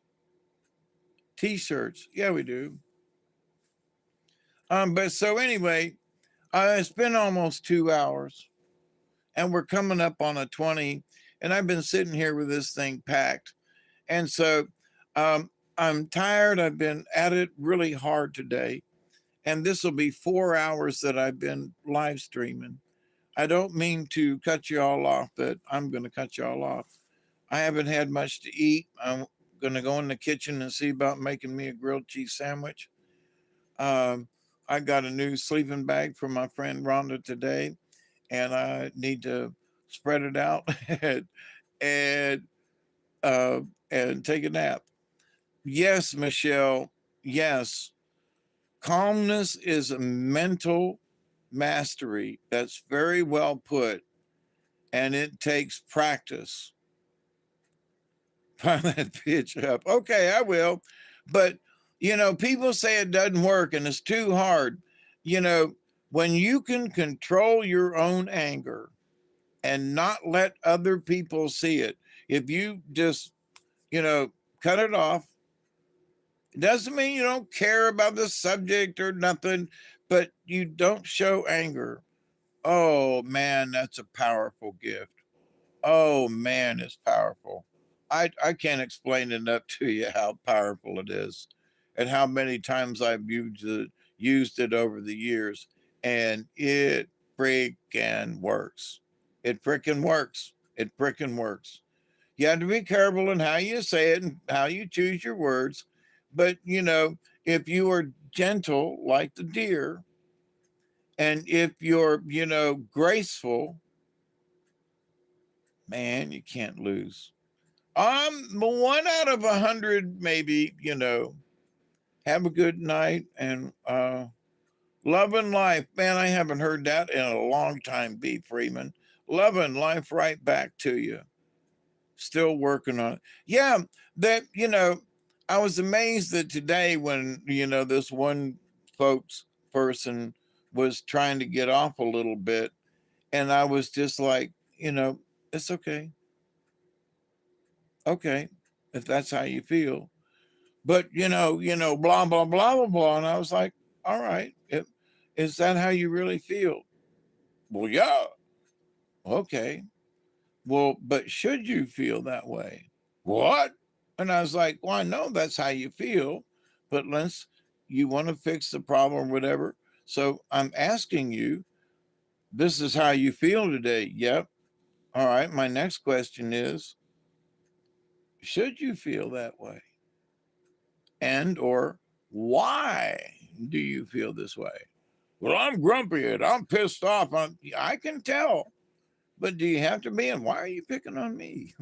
T-shirts. Yeah, we do. But so anyway, it's been almost 2 hours and we're coming up on a 20, and I've been sitting here with this thing packed. And so I'm tired. I've been at it really hard today. And this will be 4 hours that I've been live streaming. I don't mean to cut you all off, but I'm going to cut you all off. I haven't had much to eat. I'm going to go in the kitchen and see about making me a grilled cheese sandwich. I got a new sleeping bag from my friend Rhonda today, and I need to spread it out and and take a nap. Yes, Michelle. Yes, calmness is a mental mastery. That's very well put, and it takes practice. Find that bitch up. Okay, I will. But, people say it doesn't work and it's too hard. When you can control your own anger and not let other people see it, if you just, cut it off, it doesn't mean you don't care about the subject or nothing, but you don't show anger. Oh, man, that's a powerful gift. Oh, man, it's powerful. I can't explain enough to you how powerful it is and how many times I've used it over the years. And it freaking works. It freaking works. It freaking works. You have to be careful in how you say it and how you choose your words. But, if you are gentle like the deer, and if you're, graceful, man, you can't lose. 1 out of 100, maybe, have a good night and love and life. Man, I haven't heard that in a long time, B. Freeman. Love and life right back to you. Still working on it. Yeah, that, I was amazed that today when, this one folks person was trying to get off a little bit, and I was just like, it's okay. Okay, if that's how you feel. But blah blah blah blah blah. And I was like, all right, is that how you really feel? Well, yeah. Okay. Well, but should you feel that way? What? And I was like, well, I know that's how you feel, but you want to fix the problem or whatever. So I'm asking you, this is how you feel today. Yep. All right. My next question is, should you feel that way? And or why do you feel this way? Well, I'm grumpy and I'm pissed off. I can tell. But do you have to be? And why are you picking on me?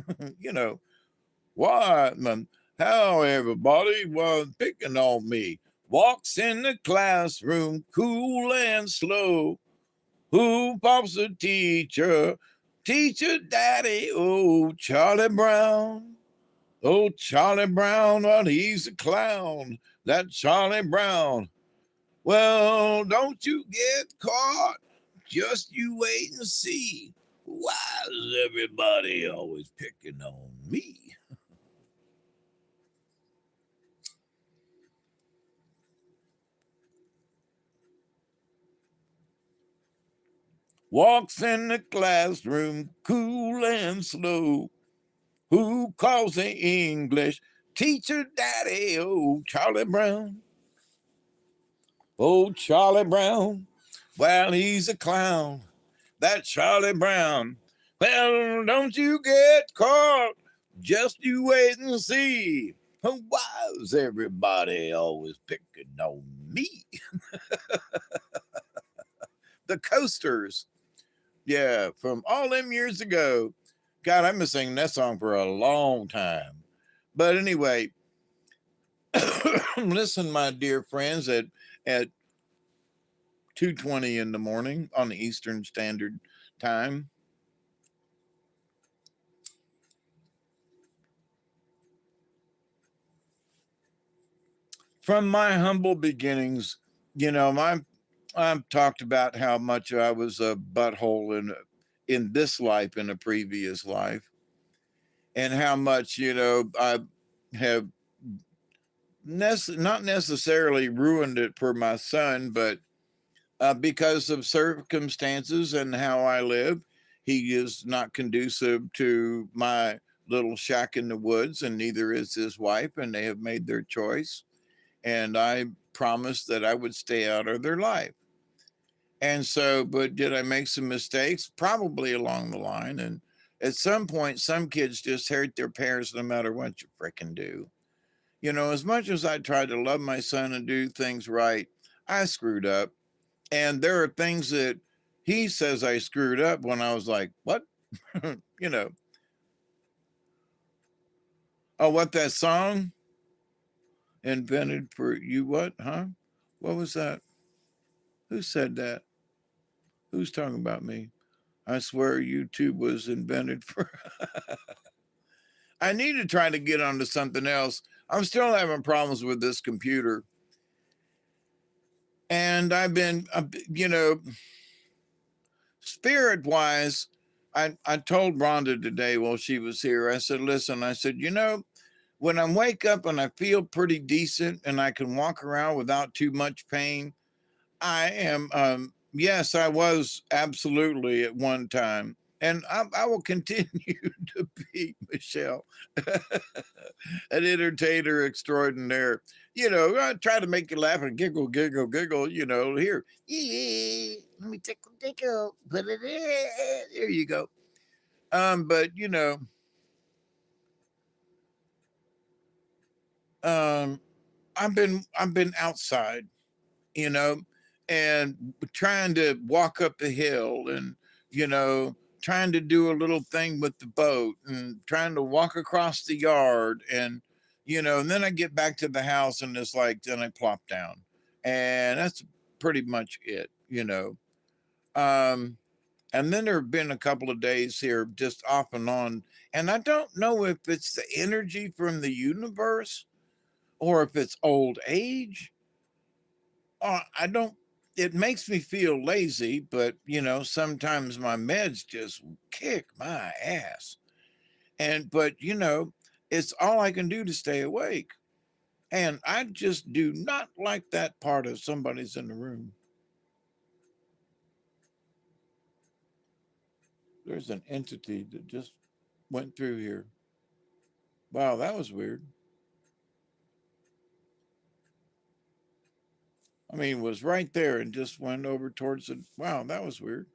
Why? How everybody was picking on me. Walks in the classroom cool and slow. Who pops the teacher? Teacher daddy, oh, Charlie Brown. Oh, Charlie Brown, well, he's a clown. That Charlie Brown. Well, don't you get caught. Just you wait and see. Why is everybody always picking on me? Walks in the classroom cool and slow. Who calls the English Teacher daddy, oh Charlie Brown. Oh Charlie Brown. Well, he's a clown. That Charlie Brown. Well, don't you get caught. Just you wait and see. Why is everybody always picking on me? The Coasters. Yeah, from all them years ago. God, I've been singing that song for a long time. But anyway, listen, my dear friends, at 2:20 in the morning on the Eastern Standard Time. From my humble beginnings, I've talked about how much I was a butthole in this life, in a previous life, and how much I have not necessarily ruined it for my son, but because of circumstances and how I live, he is not conducive to my little shack in the woods, and neither is his wife, and they have made their choice. And I promised that I would stay out of their life. And so, but did I make some mistakes? Probably along the line. And at some point, some kids just hate their parents no matter what you freaking do. As much as I tried to love my son and do things right, I screwed up. And there are things that he says I screwed up when I was like, what? you know, oh, what, that song? Invented for you, what? Huh? What was that? Who said that? Who's talking about me? I swear YouTube was invented for. I need to try to get onto something else. I'm still having problems with this computer. And I've been, spirit wise, I told Rhonda today while she was here, I said, listen, I said, when I wake up and I feel pretty decent and I can walk around without too much pain, I am, yes, I was absolutely at one time. And I will continue to be, Michelle, an entertainer extraordinaire. I try to make you laugh and giggle, giggle, giggle, here. Yeah, let me tickle, tickle. Put it in. There you go. But um, I've been outside, you know, and trying to walk up the hill and, you know, trying to do a little thing with the boat and trying to walk across the yard and then I get back to the house and it's like, then I plop down. And that's pretty much it. Um, and then there have been a couple of days here just off and on. And I don't know if it's the energy from the universe or if it's old age. I don't, it makes me feel lazy, but sometimes my meds just kick my ass. But it's all I can do to stay awake. And I just do not like that part of somebody's in the room. There's an entity that just went through here. Wow, that was weird. I mean, it was right there and just went over towards it. Wow, that was weird.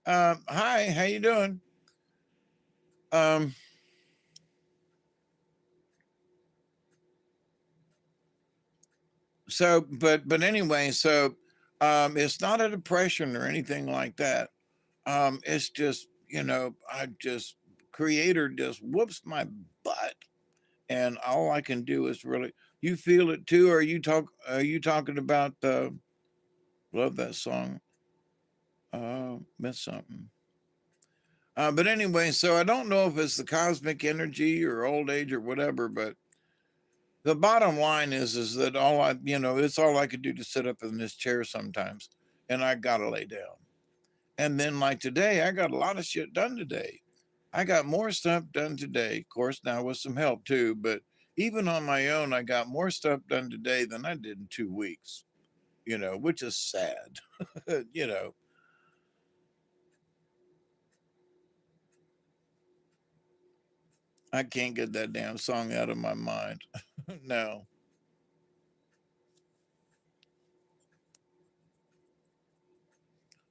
Hi, how you doing? Um, but anyway, it's not a depression or anything like that. It's just, I just creator just whoops my butt. And all I can do is really, you feel it too? Are you talking about love that song? Miss something. But anyway, so I don't know if it's the cosmic energy or old age or whatever, but the bottom line is that it's all I could do to sit up in this chair sometimes, and I gotta lay down. And then like today, I got a lot of shit done today. I got more stuff done today, of course, now with some help too, but even on my own, I got more stuff done today than I did in 2 weeks, which is sad, you know. I can't get that damn song out of my mind. No.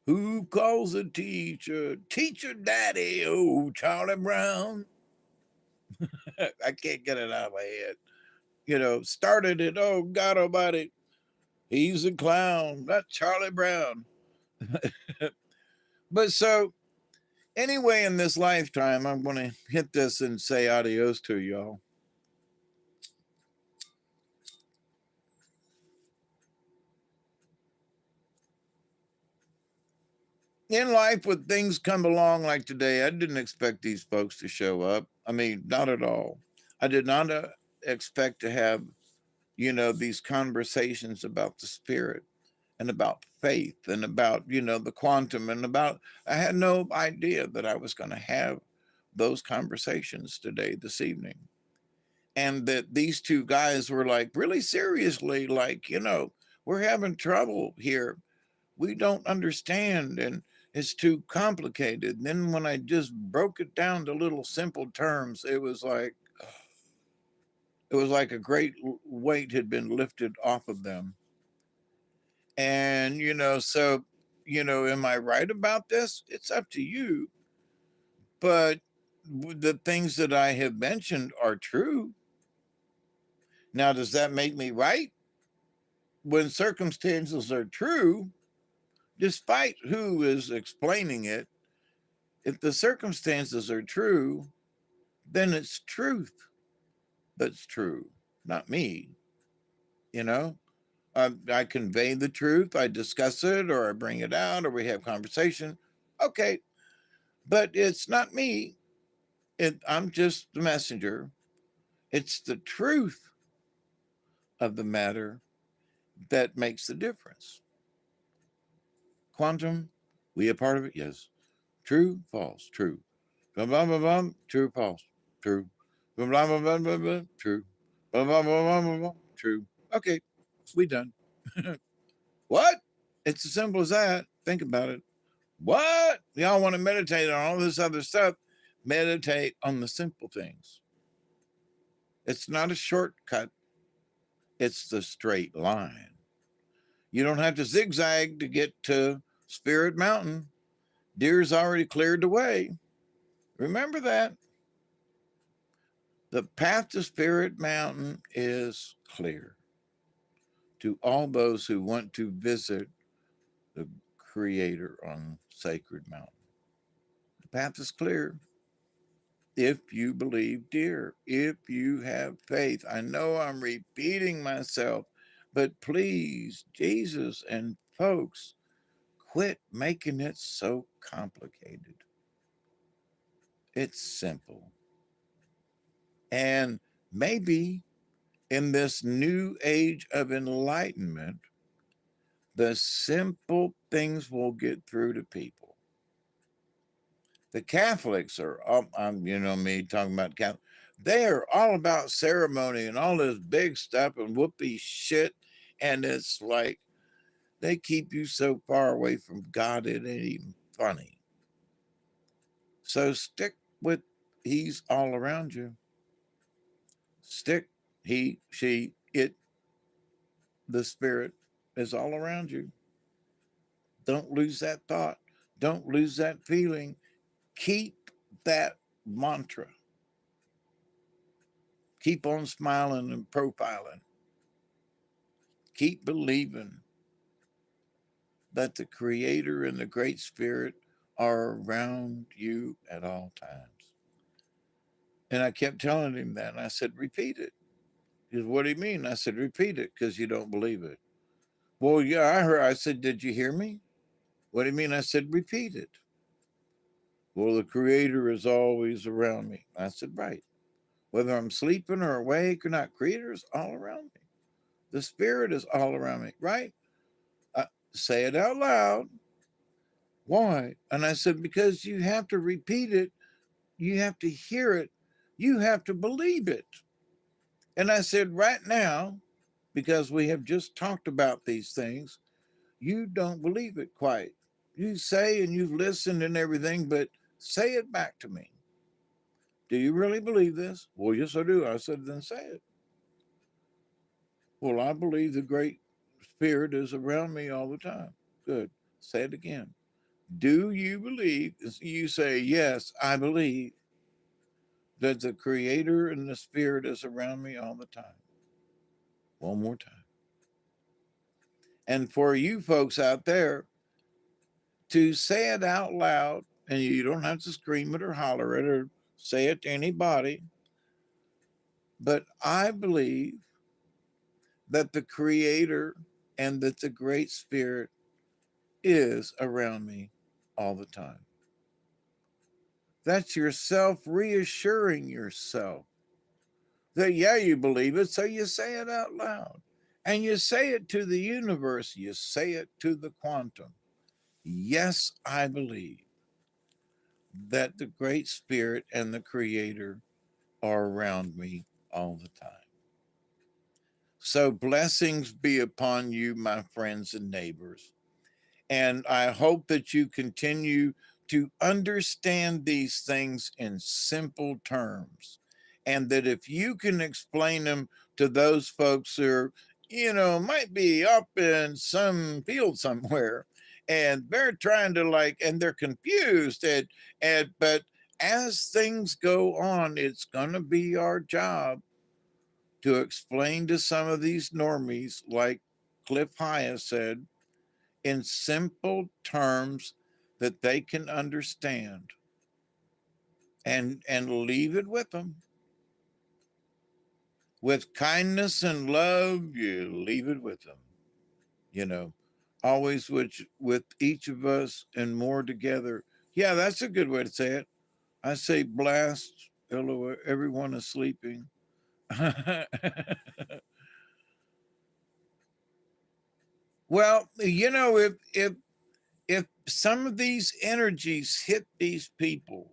Who calls a teacher? Teacher Daddy. Oh, Charlie Brown. I can't get it out of my head. Started it. Oh, God Almighty. He's a clown. That's Charlie Brown. But so, anyway, in this lifetime, I'm going to hit this and say adios to y'all. In life, when things come along like today, I didn't expect these folks to show up. I mean, not at all. I did not expect to have, these conversations about the spirit and about faith and about, the quantum and about, I had no idea that I was going to have those conversations today, this evening. And that these two guys were like, really seriously, like, we're having trouble here. We don't understand. And it's too complicated. And then when I just broke it down to little simple terms, it was like a great weight had been lifted off of them. And, so, am I right about this? It's up to you. But the things that I have mentioned are true. Now, does that make me right? When circumstances are true, despite who is explaining it, if the circumstances are true, then it's truth that's true, not me. You know, I convey the truth, I discuss it, or I bring it out, or we have conversation. Okay, but it's not me. I'm just the messenger. It's the truth of the matter that makes the difference. Quantum, we a part of it? Yes. True, false, true. Blah, blah, blah, blah, true, false, true. Blah, blah, blah, blah, blah, blah, true. Blah, blah, blah, blah, blah, blah, true. Okay, we done. What? It's as simple as that. Think about it. What? Y'all want to meditate on all this other stuff? Meditate on the simple things. It's not a shortcut, it's the straight line. You don't have to zigzag to get to Spirit Mountain. Deer's already cleared the way. Remember that. The path to Spirit Mountain is clear to all those who want to visit the Creator on Sacred Mountain. The path is clear if you believe, dear, if you have faith. I know I'm repeating myself, but please, Jesus and folks, quit making it so complicated. It's simple. And maybe in this new age of enlightenment, the simple things will get through to people. The Catholics are, me talking about Catholics, they are all about ceremony and all this big stuff and whoopee shit. And it's like they keep you so far away from God, it ain't even funny. So stick with He's all around you. Stick, He, she, it, the Spirit is all around you. Don't lose that thought. Don't lose that feeling. Keep that mantra. Keep on smiling and profiling. Keep believing that the Creator and the Great Spirit are around you at all times. And I kept telling him that. And I said, repeat it. He said, what do you mean? I said, repeat it because you don't believe it. Well, yeah, I heard. I said, did you hear me? What do you mean? I said, repeat it. Well, the Creator is always around me. I said, right. Whether I'm sleeping or awake or not, Creator is all around me. The Spirit is all around me, right? Say it out loud. Why? And I said, because you have to repeat it. You have to hear it. You have to believe it. And I said, right now, because we have just talked about these things, you don't believe it quite. You say and you've listened and everything, but say it back to me. Do you really believe this? Well, yes, I do. I said, then say it. Well, I believe the Great Spirit is around me all the time. Good. Say it again. Do you believe? You say, yes, I believe that the Creator and the Spirit is around me all the time. One more time. And for you folks out there, to say it out loud, and you don't have to scream it or holler it or say it to anybody, but I believe that the Creator and that the Great Spirit is around me all the time. That's yourself reassuring yourself that, yeah, you believe it, so you say it out loud. And you say it to the universe, you say it to the quantum. Yes, I believe that the Great Spirit and the Creator are around me all the time. So, blessings be upon you, my friends and neighbors. And I hope that you continue to understand these things in simple terms. And that if you can explain them to those folks who are, might be up in some field somewhere and they're trying to and they're confused. But as things go on, it's going to be our job to explain to some of these normies, like Cliff Hyatt said, in simple terms that they can understand, and leave it with them with kindness and love. You leave it with them, you know always with each of us and more together. Yeah, that's a good way to say it. I say blast, everyone is sleeping. Well, if some of these energies hit these people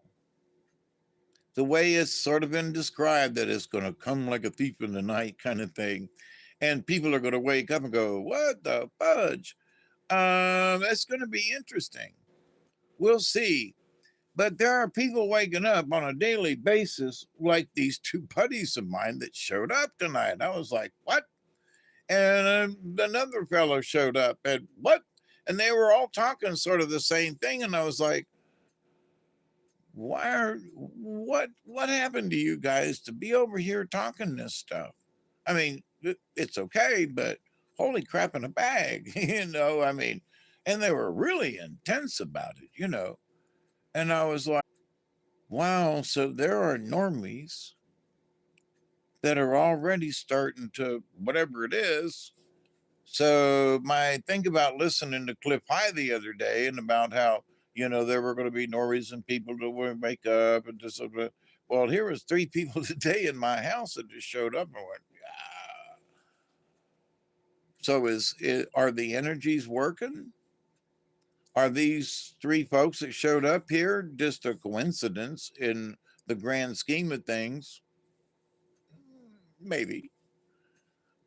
the way it's sort of been described, that it's going to come like a thief in the night kind of thing, and people are going to wake up and go, what the fudge? That's going to be interesting. We'll see. But there are people waking up on a daily basis, like these two buddies of mine that showed up tonight. I was like, what? And another fellow showed up, and what? And they were all talking sort of the same thing. And I was like, what happened to you guys to be over here talking this stuff? I mean, it's okay, but holy crap in a bag. And they were really intense about it. And I was like, wow, so there are normies that are already starting to whatever it is. So my think about listening to Cliff High the other day, and about how there were going to be normies and people that would wake up and just well, here was 3 people today in my house that just showed up and went, ah. So are the energies working? Are these 3 folks that showed up here just a coincidence in the grand scheme of things? Maybe.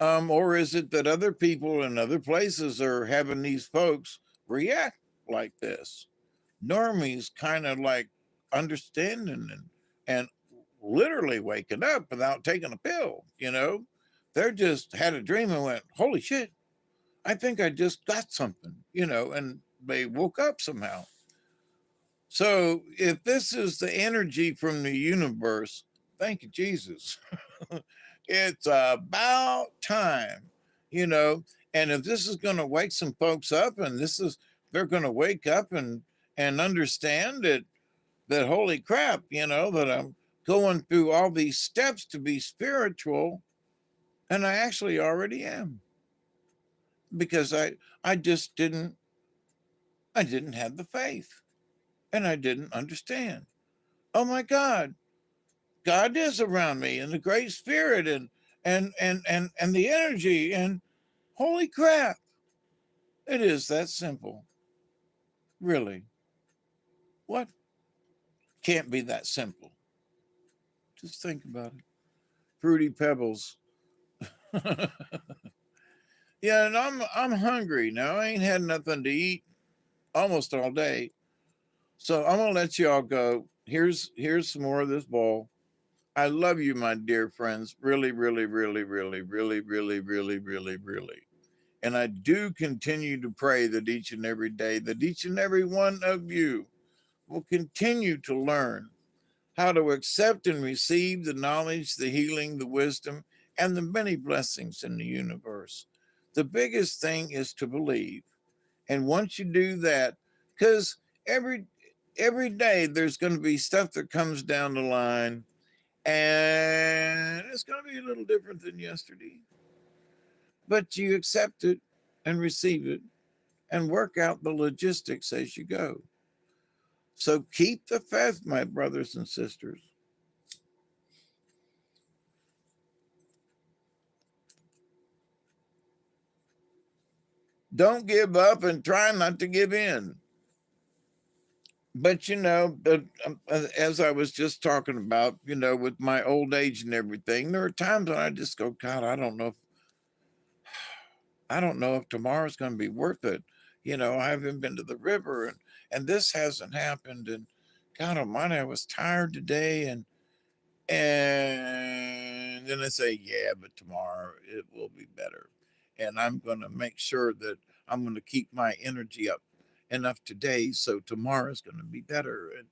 Or is it that other people in other places are having these folks react like this? Normies kind of like understanding and literally waking up without taking a pill. They're just had a dream and went, holy shit, I think I just got something, and they woke up somehow. So if this is the energy from the universe, thank you, Jesus. It's about time, you know. And if this is going to wake some folks up, and they're going to wake up and understand that holy crap, that I'm going through all these steps to be spiritual, and I actually already am, because I just didn't have the faith, and I didn't understand. Oh my God, God is around me, and the Great Spirit, and the energy, and holy crap, it is that simple. Really. What? Can't be that simple. Just think about it. Fruity Pebbles. Yeah, and I'm hungry now. I ain't had nothing to eat almost all day. So I'm gonna let y'all go. Here's some more of this bowl. I love you, my dear friends. Really, really, really, really, really, really, really, really, really. And I do continue to pray that each and every day, that each and every one of you will continue to learn how to accept and receive the knowledge, the healing, the wisdom, and the many blessings in the universe. The biggest thing is to believe. And once you do that, because every day there's going to be stuff that comes down the line, and it's going to be a little different than yesterday. But you accept it and receive it and work out the logistics as you go. So keep the faith, my brothers and sisters. Don't give up and try not to give in. But as I was just talking about, with my old age and everything, there are times when I just go, God, I don't know if tomorrow's going to be worth it. I haven't been to the river, and this hasn't happened, and God Almighty, I was tired today, and then I say, yeah, but tomorrow it will be better, and I'm going to make sure that I'm going to keep my energy up enough today, so tomorrow is going to be better, and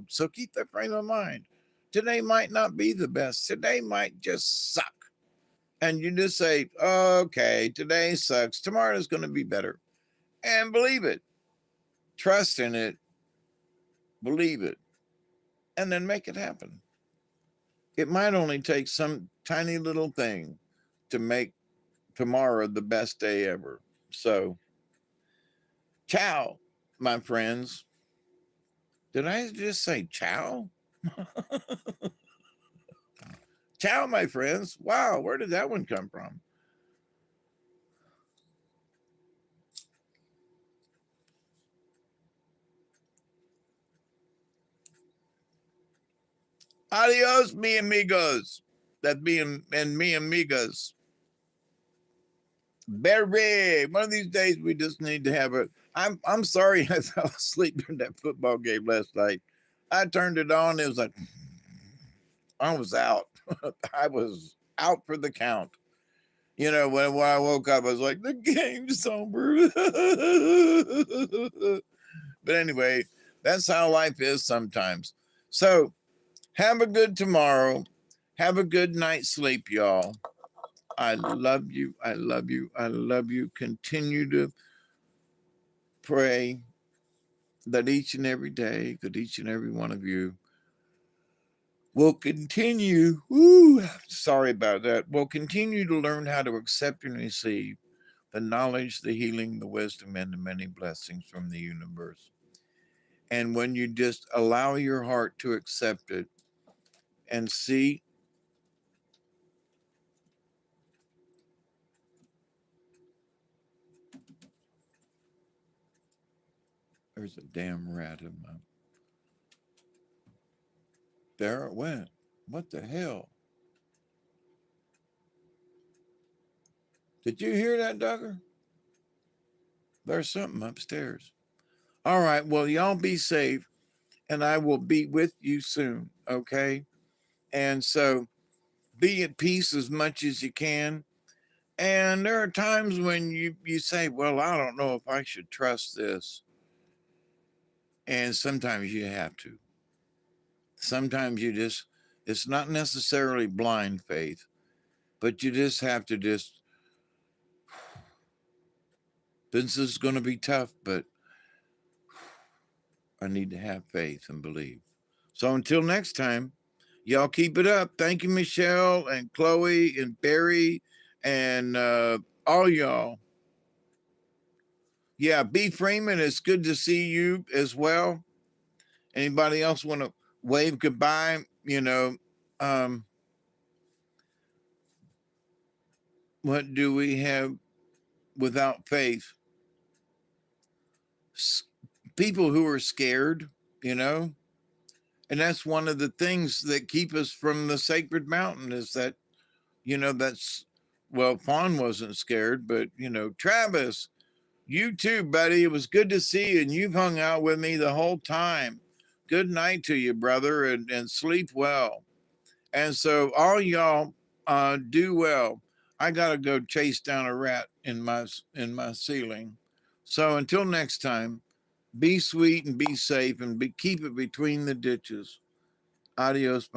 so keep that frame of mind. Today might not be the best. Today might just suck. And you just say, okay, today sucks. Tomorrow is going to be better. And believe it, trust in it, believe it, and then make it happen. It might only take some tiny little thing to make tomorrow the best day ever. So, ciao, my friends. Did I just say ciao? Ciao, my friends. Wow, where did that one come from? Adios, mi amigos. That me and me amigas. Barry, one of these days we just need to have a. I'm sorry I fell asleep during that football game last night. I turned it on. It was like I was out. I was out for the count. When I woke up, I was like, the game's over. But anyway, that's how life is sometimes. So have a good tomorrow. Have a good night's sleep, y'all. I love you. I love you. I love you. Continue to pray that each and every day, that each and every one of you will continue. Sorry about that. Will continue to learn how to accept and receive the knowledge, the healing, the wisdom, and the many blessings from the universe. And when you just allow your heart to accept it and see, there's a damn rat in my. There it went. What the hell? Did you hear that, Duggar? There's something upstairs. All right. Well, y'all be safe, and I will be with you soon. Okay. And so be at peace as much as you can. And there are times when you say, well, I don't know if I should trust this. And sometimes you have to. Sometimes it's not necessarily blind faith, but you just have to this is going to be tough, but I need to have faith and believe. So until next time, y'all keep it up. Thank you, Michelle and Chloe and Barry and all y'all. Yeah, B. Freeman, it's good to see you as well. Anybody else want to wave goodbye? What do we have without faith? People who are scared, you know, and that's one of the things that keep us from the sacred mountain is that, that's, well, Fawn wasn't scared, but, Travis, you too, buddy. It was good to see you, and you've hung out with me the whole time. Good night to you, brother, and sleep well. And so all y'all do well. I gotta go chase down a rat in my ceiling. So until next time, be sweet and be safe and keep it between the ditches. Adios, my